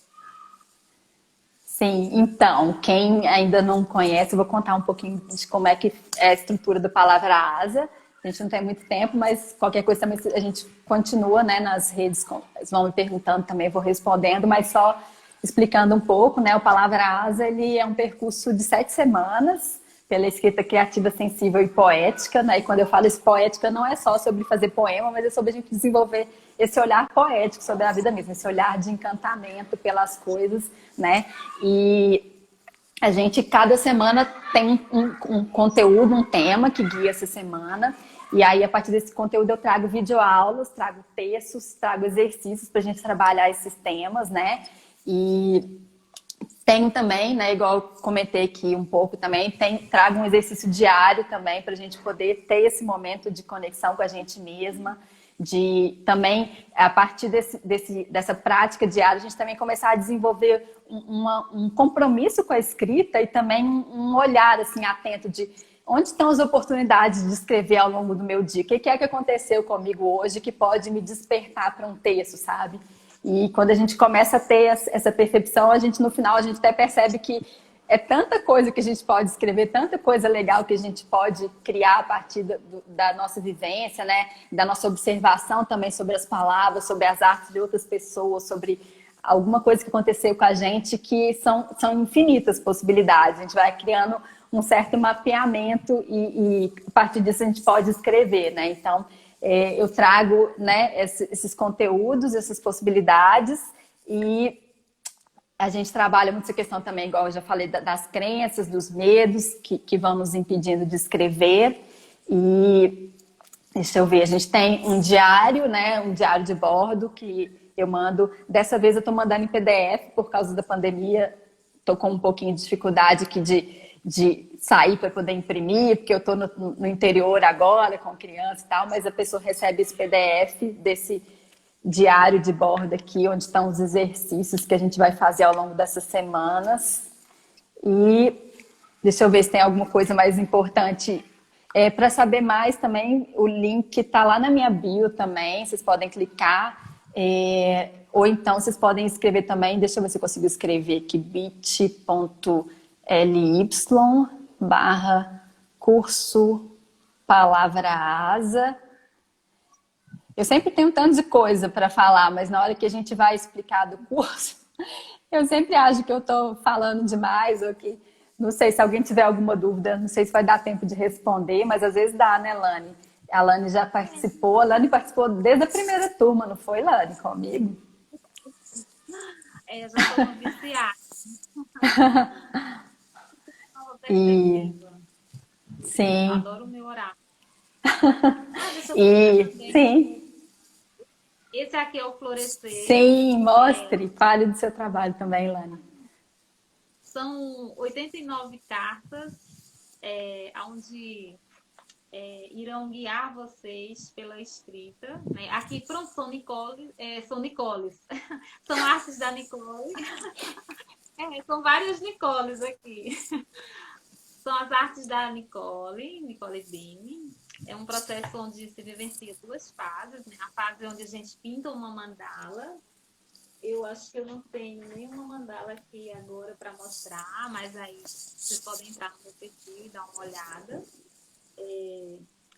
S2: Sim, então, quem ainda não conhece, eu vou contar um pouquinho de como é que é a estrutura do Palavra Asa. A gente não tem muito tempo, mas qualquer coisa também a gente continua, né, nas redes, eles vão me perguntando também, vou respondendo, mas só explicando um pouco, né, o Palavra Asa, ele é um percurso de 7 semanas, pela escrita criativa, sensível e poética, né? E quando eu falo isso poética, não é só sobre fazer poema, mas é sobre a gente desenvolver esse olhar poético sobre a vida mesmo, esse olhar de encantamento pelas coisas, né? E a gente, cada semana, tem um conteúdo, um tema que guia essa semana. E aí, a partir desse conteúdo, eu trago videoaulas, trago textos, trago exercícios para a gente trabalhar esses temas, né? E tenho também, né, igual eu comentei aqui um pouco também, trago um exercício diário também para a gente poder ter esse momento de conexão com a gente mesma, de também, a partir dessa prática diária, a gente também começar a desenvolver um compromisso com a escrita e também um olhar assim, atento de onde estão as oportunidades de escrever ao longo do meu dia, o que é que aconteceu comigo hoje que pode me despertar para um texto, sabe? E quando a gente começa a ter essa percepção, a gente no final a gente até percebe que é tanta coisa que a gente pode escrever, tanta coisa legal que a gente pode criar a partir da nossa vivência, né? Da nossa observação também sobre as palavras, sobre as artes de outras pessoas, sobre alguma coisa que aconteceu com a gente, que são infinitas possibilidades. A gente vai criando um certo mapeamento e a partir disso a gente pode escrever, né? Então, eu trago, né, esses conteúdos, essas possibilidades e a gente trabalha muito essa questão também, igual eu já falei, das crenças, dos medos que vão nos impedindo de escrever. E deixa eu ver, a gente tem um diário, né, um diário de bordo que eu mando. Dessa vez eu estou mandando em PDF por causa da pandemia. Estou com um pouquinho de dificuldade aqui de sair para poder imprimir, porque eu estou no interior agora com criança e tal, mas a pessoa recebe esse PDF desse diário de bordo aqui, onde estão os exercícios que a gente vai fazer ao longo dessas semanas. E deixa eu ver se tem alguma coisa mais importante. Para saber mais também, o link está lá na minha bio também, vocês podem clicar. Ou então vocês podem escrever também, deixa eu ver se eu consigo escrever aqui, bit.ly/curso Palavra Asa. Eu sempre tenho um tanto de coisa para falar, mas na hora que a gente vai explicar do curso, eu sempre acho que eu estou falando demais, ou que não sei se alguém tiver alguma dúvida, não sei se vai dar tempo de responder, mas às vezes dá, né, Lani? A Lani já participou, a Lani participou desde a primeira turma, não foi, Lani, comigo?
S1: Eu já sou uma viciada, uma
S2: E
S1: perspectiva. Eu
S2: sim,
S1: adoro o meu horário. Ah, deixa eu mostrar
S2: e
S1: também.
S2: sim,
S1: Esse aqui é o Florescer.
S2: sim,
S1: É,
S2: mostre, fale do seu trabalho também, Lani.
S1: são 89 cartas, onde irão guiar vocês pela escrita. Né? Aqui, pronto, são Nicole, são Nicoles. São artes da Nicole. São várias Nicoles aqui. São as artes da Nicole Bini. É um processo onde se vivencia duas fases. Né? A fase onde a gente pinta uma mandala. Eu acho que eu não tenho nenhuma mandala aqui agora para mostrar, mas aí vocês podem entrar no meu perfil e dar uma olhada.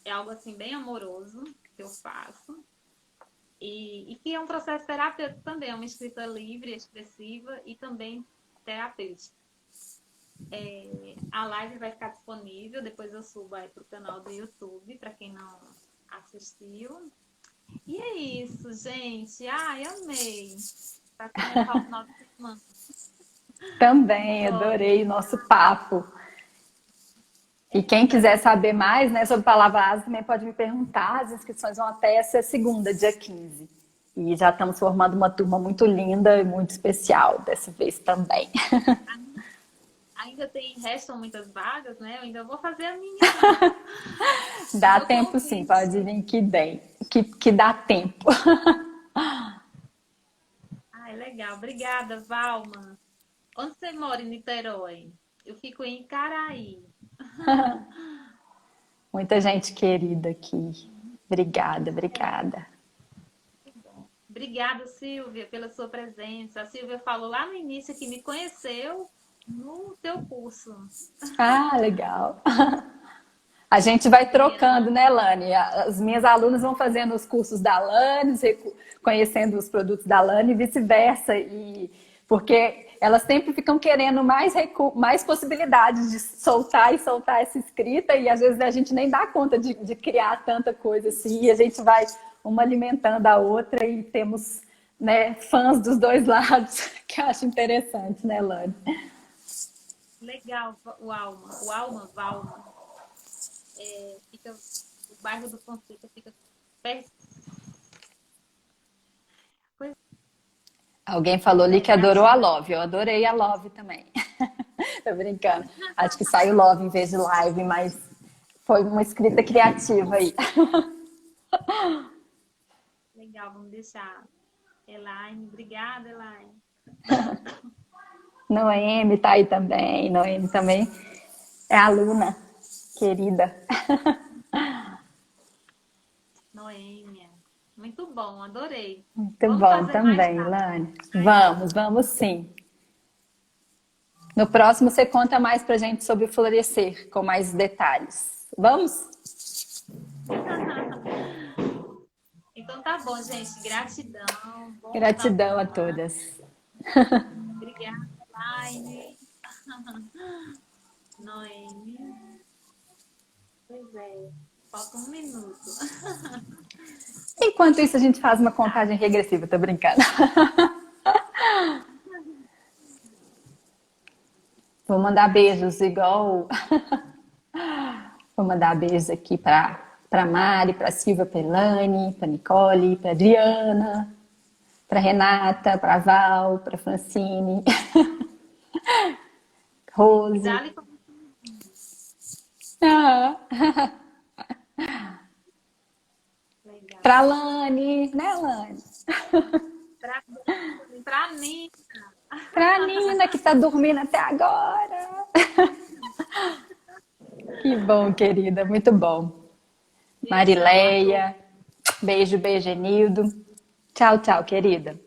S1: É algo assim bem amoroso que eu faço. E que é um processo terapêutico também, é uma escrita livre, expressiva e também terapêutica. A live vai ficar disponível, depois eu subo aí para o canal do YouTube, para quem não assistiu. E é isso, gente. Ai, amei. Para começar o final de semana.
S2: Também
S1: Olha,
S2: adorei o nosso papo. E quem
S1: para
S2: quiser
S1: mim
S2: saber mais, né, sobre Palavra Asa também pode me perguntar. As inscrições vão até essa segunda, dia 15. E já estamos formando uma turma muito linda e muito especial dessa vez também.
S1: ainda restam muitas vagas, né? Eu ainda vou fazer a minha, o
S2: Dá
S1: meu
S2: tempo sim,
S1: convite.
S2: pode vir que bem, que dá tempo.
S1: Ai, legal. Obrigada, Valma. Onde você mora em Niterói? Eu fico em Caraí.
S2: Muita gente querida aqui. Obrigada, obrigada.
S1: Obrigada, Silvia, pela sua presença. A Silvia falou lá no início que me conheceu no teu curso.
S2: Ah, legal. A gente vai trocando,
S1: Adriana,
S2: né, Lani? As minhas alunas vão fazendo os cursos da Lani, conhecendo os produtos da Lani e vice-versa. E porque elas sempre ficam querendo mais possibilidades de soltar e soltar essa escrita, e às vezes a gente nem dá conta de criar tanta coisa assim, e a gente vai uma alimentando a outra e temos, né, fãs dos dois lados, que eu acho interessante, né, Lani?
S1: legal, Valma. Fica, o bairro do Fonseca fica perto.
S2: Alguém falou ali que adorou a
S1: Gratidão.
S2: Love. Eu adorei a Love também. Tô brincando. Acho que saiu Love em vez de live, mas foi uma escrita criativa aí.
S1: Legal, vamos deixar. Elaine, obrigada, Elaine.
S2: Noemi tá aí também. Noemi também é aluna querida.
S1: Noêmia. Muito bom, adorei.
S2: Muito
S1: Vamos
S2: bom
S1: fazer mais
S2: também,
S1: tarde.
S2: Lani. Vamos sim. No próximo você conta mais pra gente sobre o florescer, com mais detalhes. Vamos?
S1: Então tá bom, gente. Gratidão. Bom final de
S2: Gratidão a
S1: semana.
S2: todas.
S1: Obrigada, Elaine. Noêmia. Pois é. Falta um minuto.
S2: Enquanto isso, a gente faz uma contagem regressiva, tô brincando. Vou mandar beijos igual. Vou mandar beijos aqui para Mari, para Silvia Pelani, para Nicole, para Adriana, para Renata, para Val, para Francine,
S1: E
S2: Rose.
S1: dá-lhe como
S2: Ah,
S1: legal.
S2: para Lani, né, Lani?
S1: Pra, pra Nina.
S2: Para Nina, que tá dormindo até agora. Que bom, querida, muito bom.
S1: Beijão a todos.
S2: Marileia, beijo, beijo, Enildo. Tchau, tchau, querida.